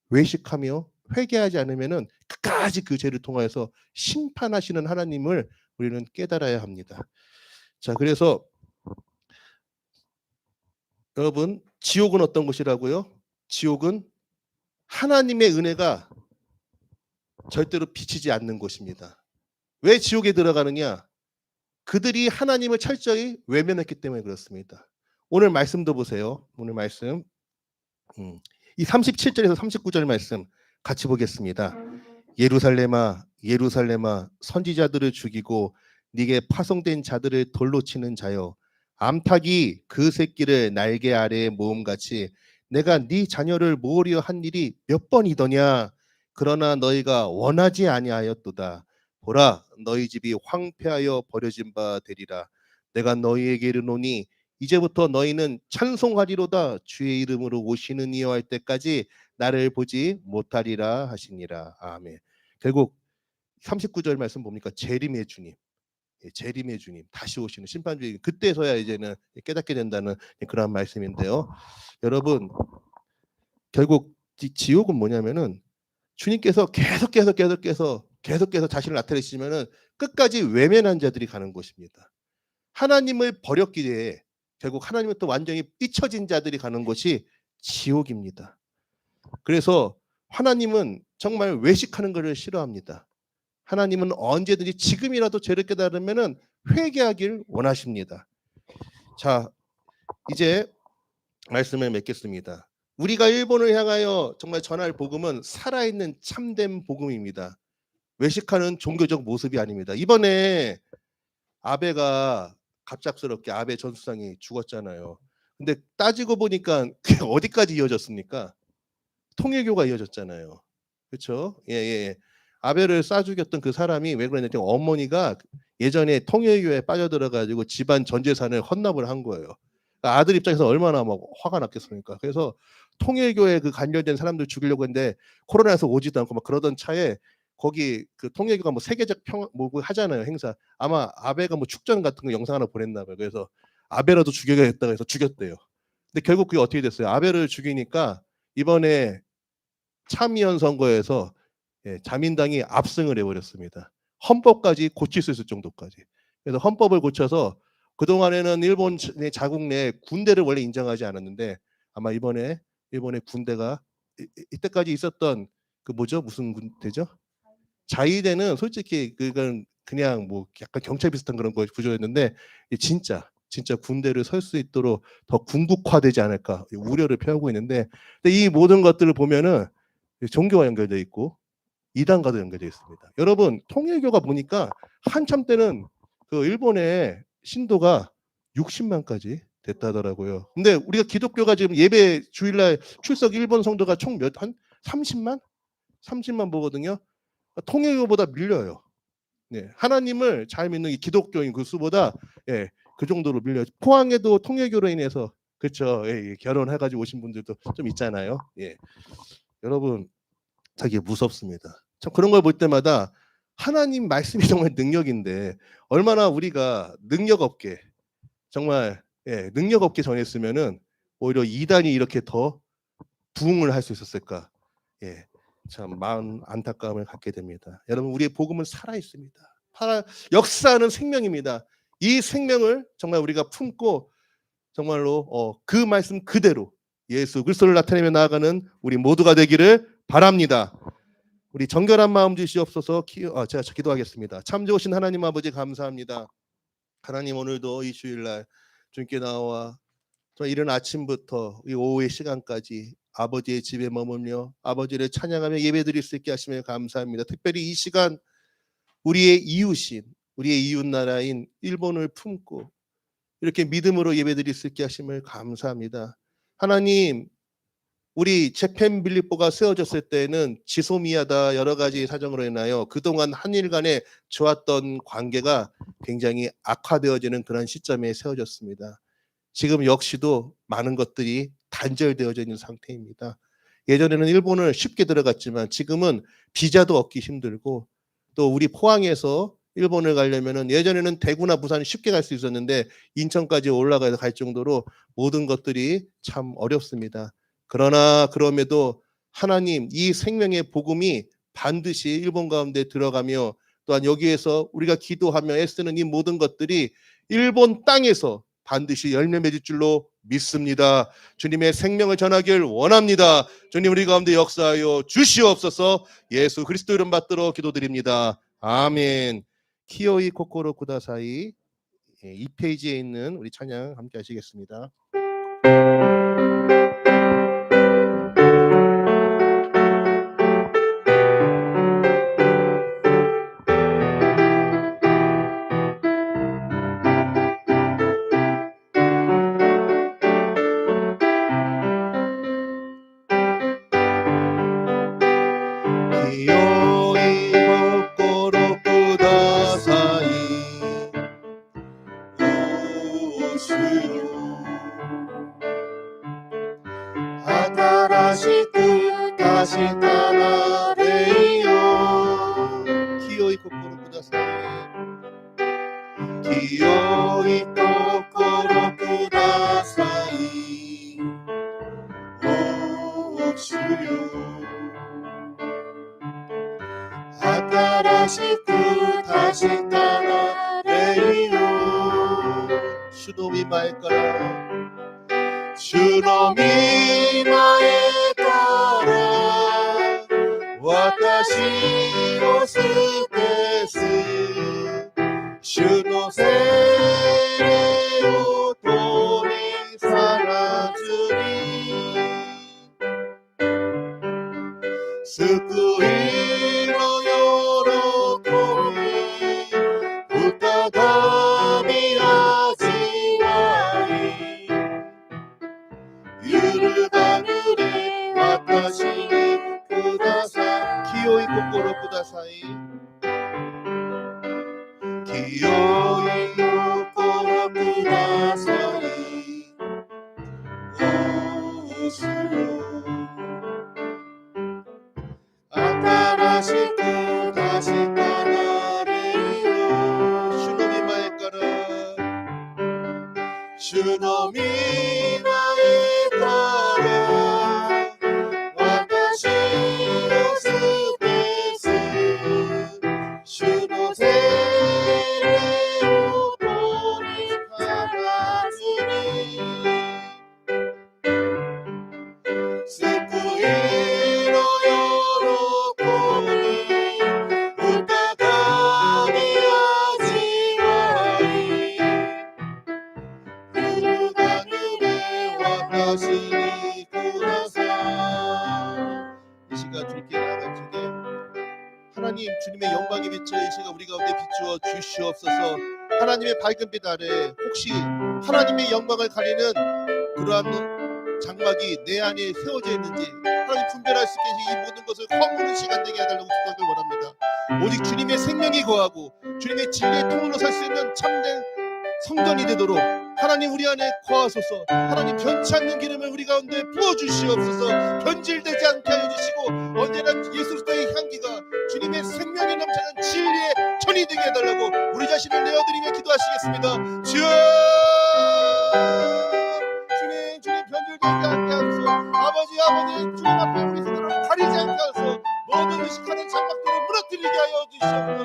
F: 외식하며 회개하지 않으면은 끝까지 그 죄를 통하여서 심판하시는 하나님을 우리는 깨달아야 합니다. 자, 그래서 여러분 지옥은 어떤 곳이라고요? 지옥은 하나님의 은혜가 절대로 비치지 않는 곳입니다. 왜 지옥에 들어가느냐? 그들이 하나님을 철저히 외면했기 때문에 그렇습니다. 오늘 말씀도 보세요. 오늘 말씀 이 37절에서 39절 말씀 같이 보겠습니다. 예루살렘아, 예루살렘아, 선지자들을 죽이고 네게 파송된 자들을 돌로 치는 자여, 암탉이 그 새끼를 날개 아래에 모음같이 내가 네 자녀를 모으려 한 일이 몇 번이더냐. 그러나 너희가 원하지 아니하였도다. 보라, 너희 집이 황폐하여 버려진 바 되리라. 내가 너희에게 이르노니 이제부터 너희는 찬송하리로다. 주의 이름으로 오시는 이여 할 때까지 나를 보지 못하리라 하시니라. 아멘. 결국 39절 말씀 봅니까? 재림의 주님. 재림의 주님, 다시 오시는 심판주의, 그때서야 이제는 깨닫게 된다는 그런 말씀인데요. 여러분, 결국 지옥은 뭐냐면은 주님께서 계속해서 자신을 나타내시면은 끝까지 외면한 자들이 가는 곳입니다. 하나님을 버렸기에 결국 하나님을 또 완전히 삐쳐진 자들이 가는 곳이 지옥입니다. 그래서 하나님은 정말 외식하는 것을 싫어합니다. 하나님은 언제든지 지금이라도 죄를 깨달으면은 회개하길 원하십니다. 자, 이제 말씀을 맺겠습니다. 우리가 일본을 향하여 정말 전할 복음은 살아있는 참된 복음입니다. 외식하는 종교적 모습이 아닙니다. 이번에 아베가 갑작스럽게 아베 전 수상이 죽었잖아요. 근데 따지고 보니까 그게 어디까지 이어졌습니까? 통일교가 이어졌잖아요. 그렇죠? 예. 아베를 쏴 죽였던 그 사람이 왜 그러냐면 어머니가 예전에 통일교에 빠져들어가지고 집안 전 재산을 헌납을 한 거예요. 그러니까 아들 입장에서 얼마나 막 화가 났겠습니까? 그래서 통일교에 그 관련된 사람들 죽이려고 했는데 코로나에서 오지도 않고 막 그러던 차에 거기 그 통일교가 뭐 세계적 평 뭐 하잖아요, 행사. 아마 아베가 뭐 축전 같은 거 영상 하나 보냈나 봐요. 그래서 아베라도 죽여야겠다고 해서 죽였대요. 근데 결국 그게 어떻게 됐어요? 아베를 죽이니까 이번에 참의원 선거에서 자민당이 압승을 해버렸습니다. 헌법까지 고칠 수 있을 정도까지. 그래서 헌법을 고쳐서 그동안에는 일본의 자국 내 군대를 원래 인정하지 않았는데 아마 이번에 일본의 군대가 이때까지 있었던 그 뭐죠? 무슨 군대죠? 자위대는 솔직히 그건 그냥 뭐 약간 경찰 비슷한 그런 거 구조였는데 진짜 군대를 설 수 있도록 더 군국화되지 않을까 우려를 표하고 있는데, 근데 이 모든 것들을 보면은 종교와 연결돼 있고 이단과도 연결돼 있습니다. 여러분, 통일교가 보니까 한참 때는 그 일본의 신도가 60만까지 됐다더라고요. 근데 우리가 기독교가 지금 예배 주일날 출석 일본 성도가 총 한 30만 보거든요. 통일교보다 밀려요. 네, 하나님을 잘 믿는 이 기독교인 그 수보다 그 정도로 밀려요. 포항에도 통일교로 인해서 그렇죠. 결혼해가지고 오신 분들도 좀 있잖아요. 여러분, 되게 무섭습니다. 참 그런 걸 볼 때마다 하나님 말씀이 정말 능력인데 얼마나 우리가 능력 없게 정말 능력 없게 전했으면은 오히려 이단이 이렇게 더 부흥을 할 수 있었을까? 참 마음 안타까움을 갖게 됩니다. 여러분, 우리의 복음은 살아 있습니다. 역사하는 생명입니다. 이 생명을 정말 우리가 품고 정말로 그 말씀 그대로 예수 그리스도를 나타내며 나아가는 우리 모두가 되기를 바랍니다. 우리 정결한 마음 주시옵소서. 제가 기도하겠습니다. 참 좋으신 하나님 아버지 감사합니다. 하나님, 오늘도 이 주일날 주님께 나와 이른 아침부터 이 오후의 시간까지 아버지의 집에 머물며 아버지를 찬양하며 예배드릴 수 있게 하시며 감사합니다. 특별히 이 시간 우리의 이웃인 우리의 이웃 나라인 일본을 품고 이렇게 믿음으로 예배드릴 수 있게 하심을 감사합니다. 하나님, 우리 재팬 빌립보가 세워졌을 때는 지소미아다 여러 가지 사정으로 인하여 그동안 한일 간에 좋았던 관계가 굉장히 악화되어지는 그런 시점에 세워졌습니다. 지금 역시도 많은 것들이 단절되어져 있는 상태입니다. 예전에는 일본을 쉽게 들어갔지만 지금은 비자도 얻기 힘들고, 또 우리 포항에서 일본을 가려면은 예전에는 대구나 부산 쉽게 갈 수 있었는데 인천까지 올라가서 갈 정도로 모든 것들이 참 어렵습니다. 그러나 그럼에도 하나님, 이 생명의 복음이 반드시 일본 가운데 들어가며 또한 여기에서 우리가 기도하며 애쓰는 이 모든 것들이 일본 땅에서 반드시 열매 맺을 줄로 믿습니다. 주님의 생명을 전하길 원합니다. 주님, 우리 가운데 역사하여 주시옵소서. 예수 그리스도 이름 받들어 기도드립니다. 아멘. 키오이 코코로 쿠다사이 2페이지에 있는 우리 찬양 함께 하시겠습니다. しく確かなれよ清い心ください清い心くださいお主よ新しく確かなれよ主の御前から主の御前から私を捨てす主の聖霊を取り去らずに救いの喜び再び味わい揺るがぬれ私にください清い心ください清い心くださいお主よ新しく確かなれよ主の御前から主の御前から私を捨てす主の聖霊を取り去らずに救いの喜び再び味わい揺るがぬれ私にくださ이 시간 주님께 나아갈 적에 하나님 주님의 영광의 빛을 이 시간 우리 가운데 비추어 주시옵소서 하나님의 밝은 빛 아래 혹시 하나님의 영광을 가리는 그러한 장막이 내 안에 세워져 있는지 하나님 분별할 수 있게 이 모든 것을 허무는 시간 되게 해달라고 기도하길 원합니다 오직 주님의 생명이 거하고 주님의 진리의 통로로 설 수 있는 참된 성전이 되도록 하나님 우리 안에 거하소서 하나님 변치 않는 기름을 우리 가운데 부어주시옵소서 변질되지 않게 하여 주시고 언제나 예수 그리스도의 향기가 주님의 생명이 넘치는 진리의 전이 되게 해달라고 우리 자신을 내어드리며 기도하시겠습니다 주여 주님 변질되지 않게 하소서 아버지 주님 앞에 우리 스스로를 가리지 않게 하소서 모든 의식하는 장막들을 무너뜨리게 하여 주시옵소서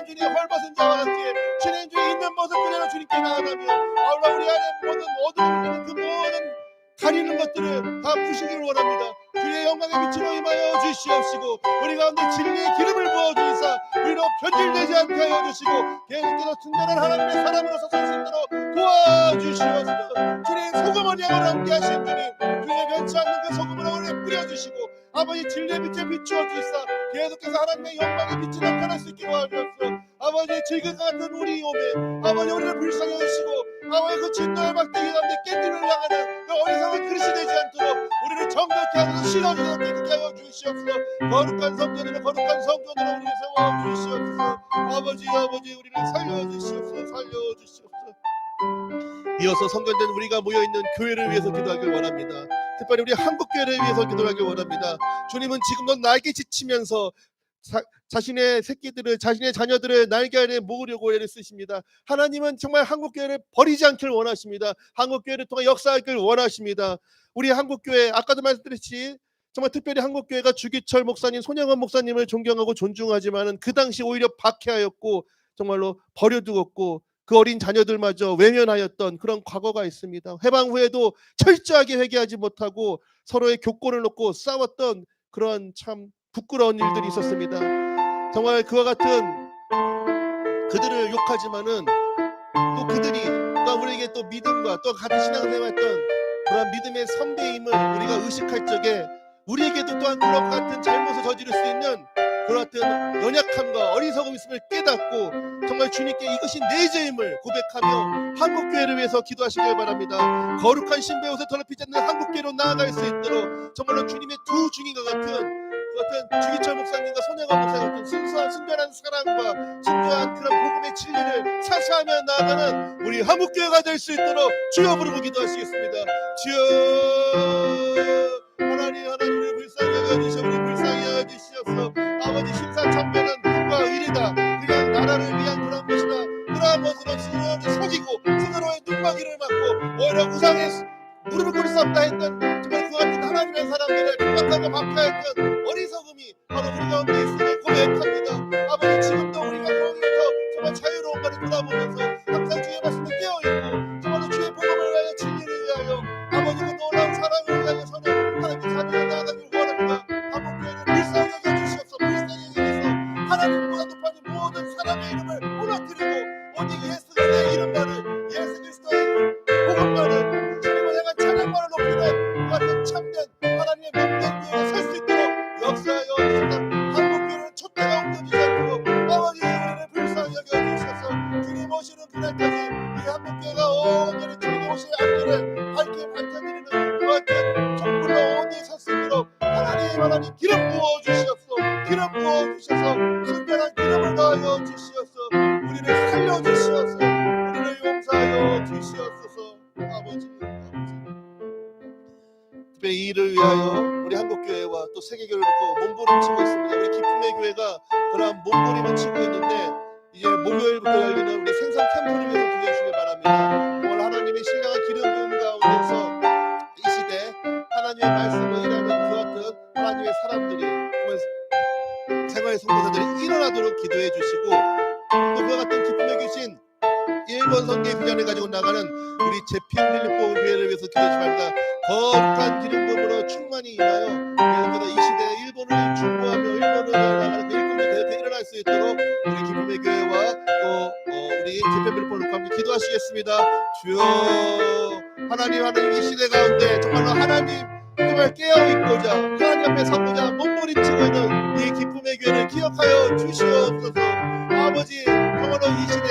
F: 주님 헐벗은 자와 함께 주님 있는 모습 그대로 주님께 나아가며 아울러 우리 안에 모든 어두움을 있는 그 모든 가리는 것들을 다 푸시기를 원합니다 주의 영광의 빛으로 임하여 주시옵시고 우리 가운데 진리의 기름을 부어주시사 우리로 변질되지 않게 하여 주시고 계속해서 충만한 하나님의 사람으로서 설 수 있도록 도와주시옵소서 주님 소금 언약을 함께 하신 주님 변치 않는 그 소금을 오래 뿌려주시고 아버지 진리의 빛에 비추어 주시사 계속해서 하나님의 영광의 빛이 나타날 수 있게 도와주옵소서 아버지 질그가 같은 우리 몸에 아버지 우리를 불쌍히 여기시고 아버지 그 진노의 막대기 가운데 깻잎을 나가는 그 어리석은 그릇이 되지 않도록 우리를 정결케 하셔서 신어주셔서 깨끗게 하여 주시옵소서 거룩한 성전으로 우리를 세워주시옵소서 아버지 우리를 살려주시옵소서 이어서 성전된 우리가 모여있는 교회를 위해서 기도하길 원합니다 특별히 우리 한국교회를 위해서 기도하길 원합니다 주님은 지금도 날개 지치면서 자신의 새끼들을 자신의 자녀들을 날개 아래 모으려고 애를 쓰십니다 하나님은 정말 한국교회를 버리지 않기를 원하십니다 한국교회를 통해 역사하기를 원하십니다 우리 한국교회 아까도 말씀드렸듯이 정말 특별히 한국교회가 주기철 목사님 손영원 목사님을 존경하고 존중하지만 그 당시 오히려 박해하였고 정말로 버려두었고 그 어린 자녀들마저 외면하였던 그런 과거가 있습니다 해방 후에도 철저하게 회개하지 못하고 서로의 교권을 놓고 싸웠던 그런 참 부끄러운 일들이 있었습니다 정말 그와 같은 그들을 욕하지만은 또 그들이 또 우리에게 또 믿음과 또 같은 신앙생활했던 그런 믿음의 선배임을 우리가 의식할 적에 우리에게도 또한 그런 같은 잘못을 저지를 수 있는 그런 같은 연약함과 어리석음이 있음을 깨닫고 정말 주님께 이것이 내 죄임을 고백하며 한국교회를 위해서 기도하시길 바랍니다 거룩한 신부의 옷을 더럽히지 않는 한국교회로 나아갈 수 있도록 정말로 주님의 두 증인과 같은 주기철 목사님과 손혜관 목사님 같은 순수한 순결한 사랑과 순수한 그런 복음의 진리를 사사하며 나아가는 우리 한국교회가 될 수 있도록 주여 부르고 기도하시겠습니다 주여 하나님의 사람들의 조각하고 박해했던 어리석음이 바로 우리 가운데 있음을 고백합니다. 아버지 지금도 우리가 거기서 정말 자유로운 말을 돌아보면서 항상 주의 말씀에 깨어있고 정말로 주의 복음을 위하여 진리를 위하여 아버지가 놀라운 사랑을 위하여 서는 하나님의 자녀가 나아가길 원합니다. 한국교회를 불쌍히 여겨주시옵소서. 불쌍히 여겨주셔서 하나님보다 높아진 모든 사람의 이름을 무너뜨리고 오직 예수 그리스도의 이름만을 예수 그리스도의 복음만을 주님을 향한 찬양만을 높이는 그 같은 참된 하나님의 몸된 교회가 설 수 있도록 역사하여 주시옵소서. 한국교회는 촛대가 옮겨지지 않고 아버지 우리를 불쌍히 여겨주셔서 주님 오시는 그날까지 이 한국교회가 온전히 주님 오시는 앞길을 밝게 밝혀드리는 그 같은 촛불로 온전히 설 수 있도록 하나님 기름 부어주시옵소서. 기름 부어주셔서 순전한 기름을 더하여 주시옵소서. 우리를 살려주시옵소서. 우리를 용서하여 주시옵소서. 아버지 특별히 이 일을 위하여 우리 한국교회와 또 세계교회를 놓고 몸부림치고 있습니다. 우리 기쁨의 교회가 그러한 몸부림을 치고 있는데 이제 목요일부터 열리는 우리 생선 캠프를 위해서 기도해 주시기 바랍니다. 오늘 하나님의 신령한 기름 부음 가운데서 이 시대 하나님의 말씀을 일하는 그 같은 하나님의 사람들이 생활 성도사들이 일어나도록 기도해 주시고 또 그 같은 기쁨의 귀신 일본 선교의 비전을 가지고 나가는 우리 제핑필리포 교회를 위해서 기도해 주십니다. 거룩한 기름 부음으로 충만히 임하여 그래서 이 시대에 일본을 중보하며 일본을 나가는 그 일꾼들 대표 일어날 수 있도록 우리 기쁨의 교회와 또 우리 제핑필리포를 함께 기도하시겠습니다. 주여 하나님 이 시대 가운데 정말로 하나님 정말 깨어있고자 하나님 앞에 서고자 몸부림치고 있는 이 기쁨의 교회를 기억하여 주시옵소서. 아버지 정말로 이 시대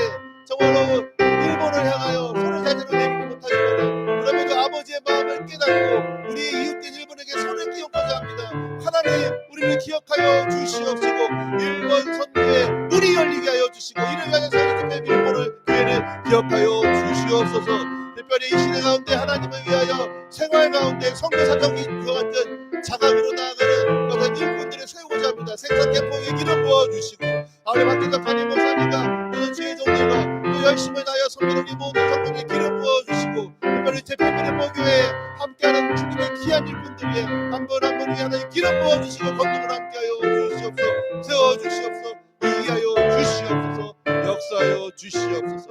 F: 정말로 일본을 향하여 손을 제대로 내밀지 못하지만 그럼에도 아버지의 마음을 깨닫고 우리 이웃된 일본에게 손을 끼얹고자 합니다. 하나님 우리를 기억하여 주시옵시고 일본 선교에 문이 열리게 하여 주시고 이를 위하여 세계적인 일본을 교회를 기억하여 주시옵소서. 특별히 이 시대 가운데 하나님을 위하여 생활 가운데 선교사적인 그 같은 자각으로 나아가는 그런 일꾼들을 세우고자 합니다. 생산 캠프에 기름 부어주시고 아우리 박기덕 담임 목사님과 모든 주의 종들과 또 열심을 다하여 섬기는 우리 모든 성도들에게 기름 부어주시고 특별히 제패민의 보교회에 함께하는 주님의 귀한 일꾼들에게 한 분 한 분 위에 하나님 기름 부어주시고 건능을 함께하여 주시옵소서. 세워주시옵소서. 이기하여 주시옵소서. 역사하여 주시옵소서.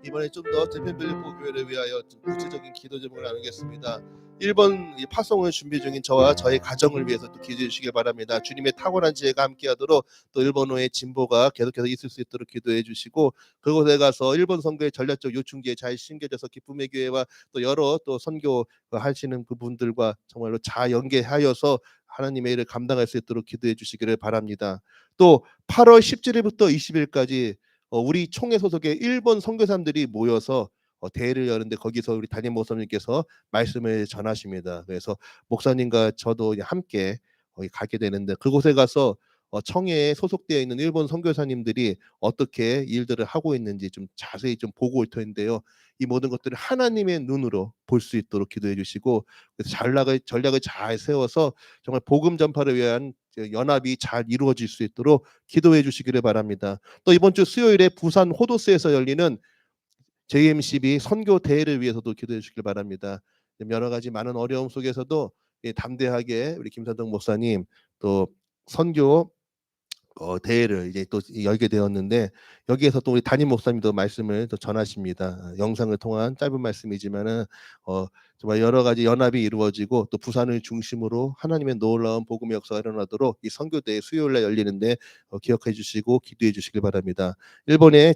F: 이번에 좀 더 제펜빌리포 교회를 위하여 좀 구체적인 기도 제목을 나누겠습니다. 1번 파송을 준비 중인 저와 저의 가정을 위해서 또 기도해 주시길 바랍니다. 주님의 탁월한 지혜가 함께하도록 또 일본어의 진보가 계속해서 있을 수 있도록 기도해 주시고 그곳에 가서 일본 선교의 전략적 요충지에 잘 심겨져서 기쁨의 교회와 또 여러 또 선교 하시는 그분들과 정말로 잘 연계하여서 하나님의 일을 감당할 수 있도록 기도해 주시기를 바랍니다. 또 8월 17일부터 20일까지 우리 총회 소속의 일본 선교사님들이 모여서 대회를 여는데 거기서 우리 담임 목사님께서 말씀을 전하십니다. 그래서 목사님과 저도 함께 가게 되는데 그곳에 가서 청회에 소속되어 있는 일본 선교사님들이 어떻게 일들을 하고 있는지 좀 자세히 좀 보고 올 텐데요. 이 모든 것들을 하나님의 눈으로 볼 수 있도록 기도해 주시고 그래서 전략을 잘 세워서 정말 복음 전파를 위한 연합이 잘 이루어질 수 있도록 기도해 주시기를 바랍니다. 또 이번 주 수요일에 부산 호도스에서 열리는 JMCB 선교 대회를 위해서도 기도해 주시길 바랍니다. 여러 가지 많은 어려움 속에서도 담대하게 우리 김사동 목사님 또 선교 대회를 이제 또 열게 되었는데 여기에서 또 우리 담임 목사님도 말씀을 또 전하십니다. 영상을 통한 짧은 말씀이지만은 정말 여러 가지 연합이 이루어지고 또 부산을 중심으로 하나님의 놀라운 복음의 역사가 일어나도록 이 선교대회 수요일날 열리는데 기억해 주시고 기도해 주시길 바랍니다. 일본에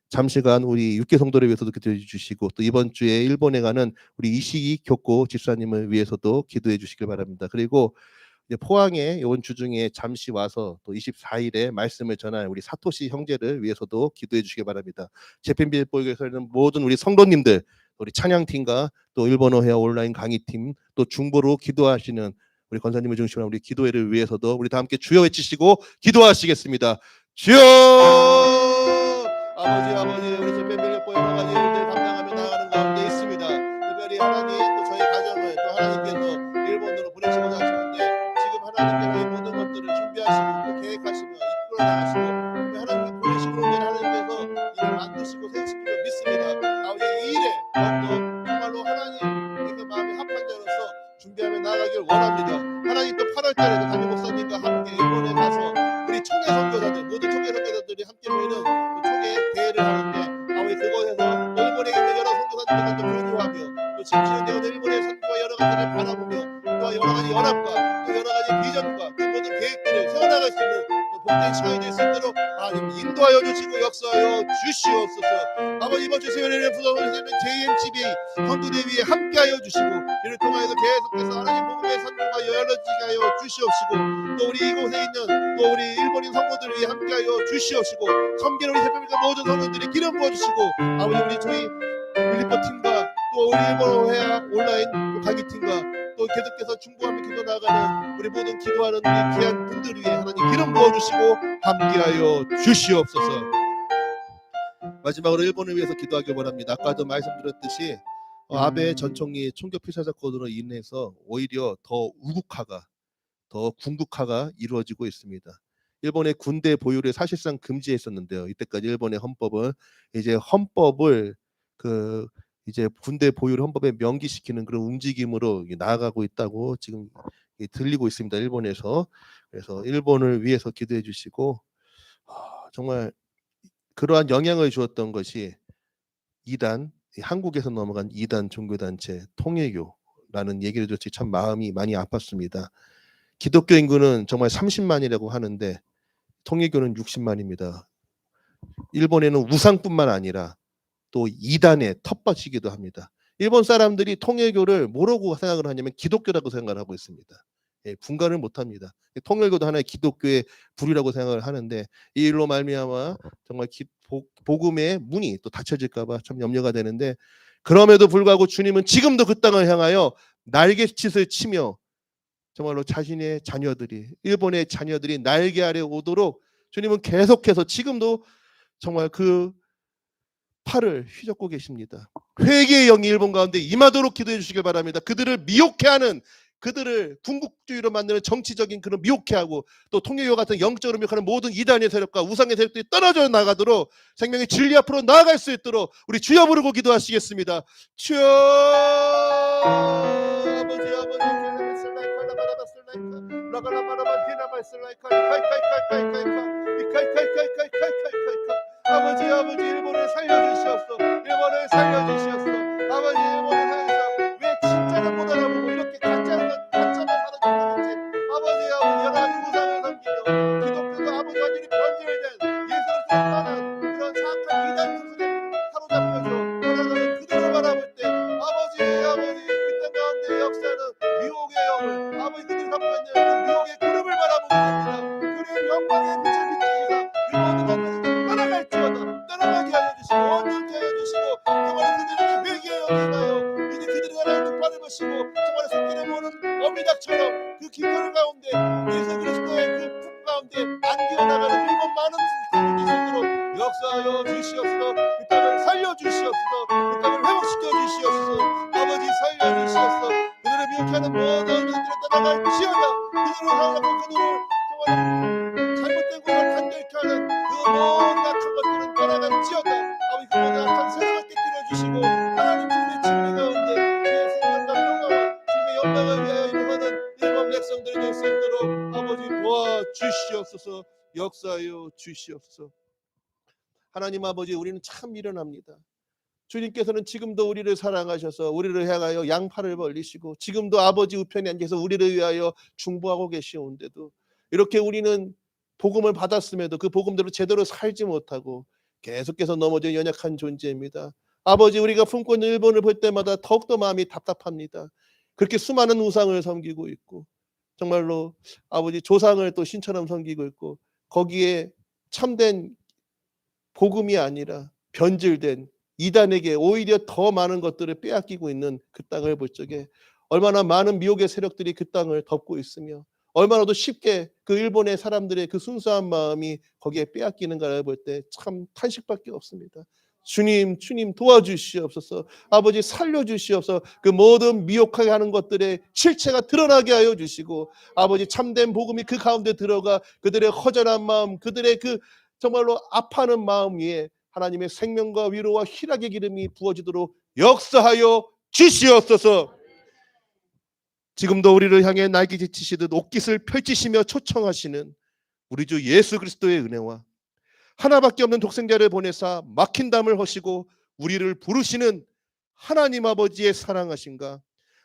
F: 잠시간 우리 육계 성도를 위해서도 기도해 주시고 또 이번 주에 일본에 가는 우리 이시기 교코 집사님을 위해서도 기도해 주시길 바랍니다. 그리고 이제 포항에 이번 주 중에 잠시 와서 또 24일에 말씀을 전할 우리 사토시 형제를 위해서도 기도해 주시기 바랍니다. 제펜빌보에서 있는 모든 우리 성도님들, 우리 찬양팀과 또 일본어 회화 온라인 강의팀, 또 중보로 기도하시는 우리 권사님을 중심으로 우리 기도회를 위해서도 우리 다 함께 주여 외치시고 기도하시겠습니다. 주여! 아버지 우리 제펜빌보 여러 가지 일들 감당하며 나아가는 가운데 있습니다. 특별히 하나님 또 저희 가정을 또 하나님께서 일본으로 보내시고자 하시는데 하나님께서 이 모든 것들을 준비하시고 또 계획하시고 이끌어 나가시고 하나님께 보내시고 하나님께서 이를 만드시고 세우시기를 믿습니다. 아버지 이 일에 더욱더 정말로 하나님 그 마음이 합한 자로서 준비하며 나아가길 원합니다. 하나님 또 8월달에도 담임 목사님과 함께 일본에 가서 우리 총회 선교사들 모든 총회 선교사들이 함께 모이는 그 총회 대회를 하는데 아버지 그곳에서 일본에 있는 여러 선교사들과 또 교류하며 또 지금 진행되는 일본의 선교와 여러 가지를 바라보며 또 여러 가지 연합과 또 여러 가지 비전과 그 모든 계획들을 세워나갈 수 있는 복된 시간이 될 수 있도록 하나님 인도하여 주시고 역사하여 주시옵소서. 아버지 이번 주 수요일에 부서지는 JMCB 선교대회에 함께하여 주시고 이를 통하여서 계속해서 하나님 복음의 선교가 열어지게 하여 주시옵시고 또 우리 이곳에 있는 또 우리 일본인 성도들을 위해 함께하여 주시옵시고 섬기는 우리 새벽과 모든 성도들이 기름 부어주시고 아버지 우리 저희 빌리포 팀과 또 우리 일본 회학 온라인 강의팀과 또 계속해서 중보하며 기도 나가는 우리 모든 기도하는 우리 귀한 분들 위해 하나님 기름 부어주시고 함께하여 주시옵소서. 마지막으로 일본을 위해서 기도하길 원합니다. 아까도 말씀드렸듯이 아베 전 총리의 총격 피살 사건으로 인해서 오히려 더 우국화가 더 궁극화가 이루어지고 있습니다. 일본의 군대 보유를 사실상 금지했었는데요. 이때까지 일본의 헌법은 이제 헌법을 이제 군대 보유를 헌법에 명기시키는 그런 움직임으로 나아가고 있다고 지금 들리고 있습니다. 일본에서. 그래서 일본을 위해서 기도해 주시고 정말 그러한 영향을 주었던 것이 이단 한국에서 넘어간 이단 종교단체 통일교라는 얘기를 듣지 참 마음이 많이 아팠습니다. 기독교 인구는 정말 30만이라고 하는데 통일교는 60만입니다. 일본에는 우상뿐만 아니라 또 이단의 텃밭이기도 합니다. 일본 사람들이 통일교를 뭐라고 생각을 하냐면 기독교라고 생각을 하고 있습니다. 분간을 못합니다. 통일교도 하나의 기독교의 부류라고 생각을 하는데 이 일로 말미암아 정말 복음의 문이 또 닫혀질까봐 참 염려가 되는데 그럼에도 불구하고 주님은 지금도 그 땅을 향하여 날갯짓을 치며 정말로 자신의 자녀들이 일본의 자녀들이 날개 아래 오도록 주님은 계속해서 지금도 정말 그 팔을 휘젓고 계십니다. 회개의 영이 일본 가운데 임하도록 기도해 주시길 바랍니다. 그들을 미혹해하는 그들을 궁극주의로 만드는 정치적인 그런 미혹해하고 또 통일교 같은 영적으로 미혹하는 모든 이단의 세력과 우상의 세력들이 떨어져 나가도록 생명의 진리 앞으로 나아갈 수 있도록 우리 주여 부르고 기도하시겠습니다. 주여 아버지 아버지 일본을 살려주시옵소서. 일본을 살려주시옵소서. 아버지 일본을 살려주시옵소서. 왜 진짜는 못 알아보고 이렇게 가짜만 받아주는지 아버지 여러 가지 우상을 섬기며 기독교도 아버지 완전히 변질된 예수를 떠난 그런 사악한 이단 수술에 사로잡혀서 살아가는 그들을 바라볼 때 아버지 그 땅 가운데 역사는 미혹의 영을 아버지 그들이 갖고 있는 그 미혹의 그룹을 바라보게 됩니다. 그리고 영광의 빛을 비추시사 그 모든 것들을 떠나가게 하여 주시고 온전케 하여 주시고 정말 그들에게 회개의 영이 임하여 이제 그들이 하나님 그 팔을 보시고 정말 손길에 모는 어미닭처럼 그 길거리 가운데 예수 그리스도의 그 품 가운데 안기어 나가는 일본 많은 분들이 있도록 역사하여 주시옵소서. 그 땅을 살려주시옵소서. 그 땅을 회복시켜 주시옵소서. 아버지 살려주시옵소서. 그들을 미혹하는 모든 것들을 떠나갈지어다. 그들을 하나고 그들을 정말 잘못된 것을 간결케 하는 그 모든 악한 것들은 떠나갈지어다. 아버지 그 모든 악한 세상을 깨뜨려주시고 하나님 주님의 진리 가운데 주의 생명과 평화와 주님의 영광을 위하여 이루어가는 일본 백성들이 될 수 있도록 아버지 도와주시옵소서. 역사하여 주시옵소서. 하나님 아버지 우리는 참 미련합니다. 주님께서는 지금도 우리를 사랑하셔서 우리를 향하여 양팔을 벌리시고 지금도 아버지 우편에 앉아서 우리를 위하여 중보하고 계시온데도 이렇게 우리는 복음을 받았음에도 그 복음대로 제대로 살지 못하고 계속해서 넘어져 연약한 존재입니다. 아버지 우리가 품고 있는 일본을 볼 때마다 더욱더 마음이 답답합니다. 그렇게 수많은 우상을 섬기고 있고 정말로 아버지 조상을 또 신처럼 섬기고 있고 거기에 참된 복음이 아니라 변질된 이단에게 오히려 더 많은 것들을 빼앗기고 있는 그 땅을 볼 적에 얼마나 많은 미혹의 세력들이 그 땅을 덮고 있으며 얼마나 더 쉽게 그 일본의 사람들의 그 순수한 마음이 거기에 빼앗기는가를 볼 때 참 탄식밖에 없습니다. 주님 도와주시옵소서. 아버지 살려주시옵소서. 그 모든 미혹하게 하는 것들의 실체가 드러나게 하여 주시고 아버지 참된 복음이 그 가운데 들어가 그들의 허전한 마음 그들의 그 정말로 아파하는 마음 위에 하나님의 생명과 위로와 희락의 기름이 부어지도록 역사하여 주시옵소서. 지금도 우리를 향해 날개 지치시듯 옷깃을 펼치시며 초청하시는 우리 주 예수 그리스도의 은혜와 하나밖에 없는 독생자를 보내사 막힌 담을 허시고 우리를 부르시는 하나님 아버지의 사랑하심과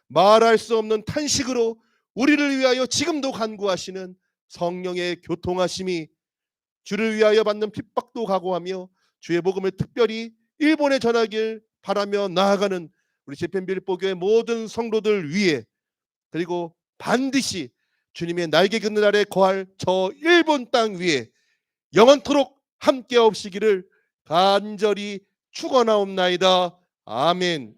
F: 말할 수 없는 탄식으로 우리를 위하여 지금도 간구하시는 성령의 교통하심이 주를 위하여 받는 핍박도 각오하며 주의 복음을 특별히 일본에 전하길 바라며 나아가는 우리 재팬빌보교의 모든 성도들 위해, 그리고 반드시 주님의 날개 그늘 아래 거할 저 일본 땅 위에 영원토록 함께 없시기를 간절히 축원하옵나이다. 아멘.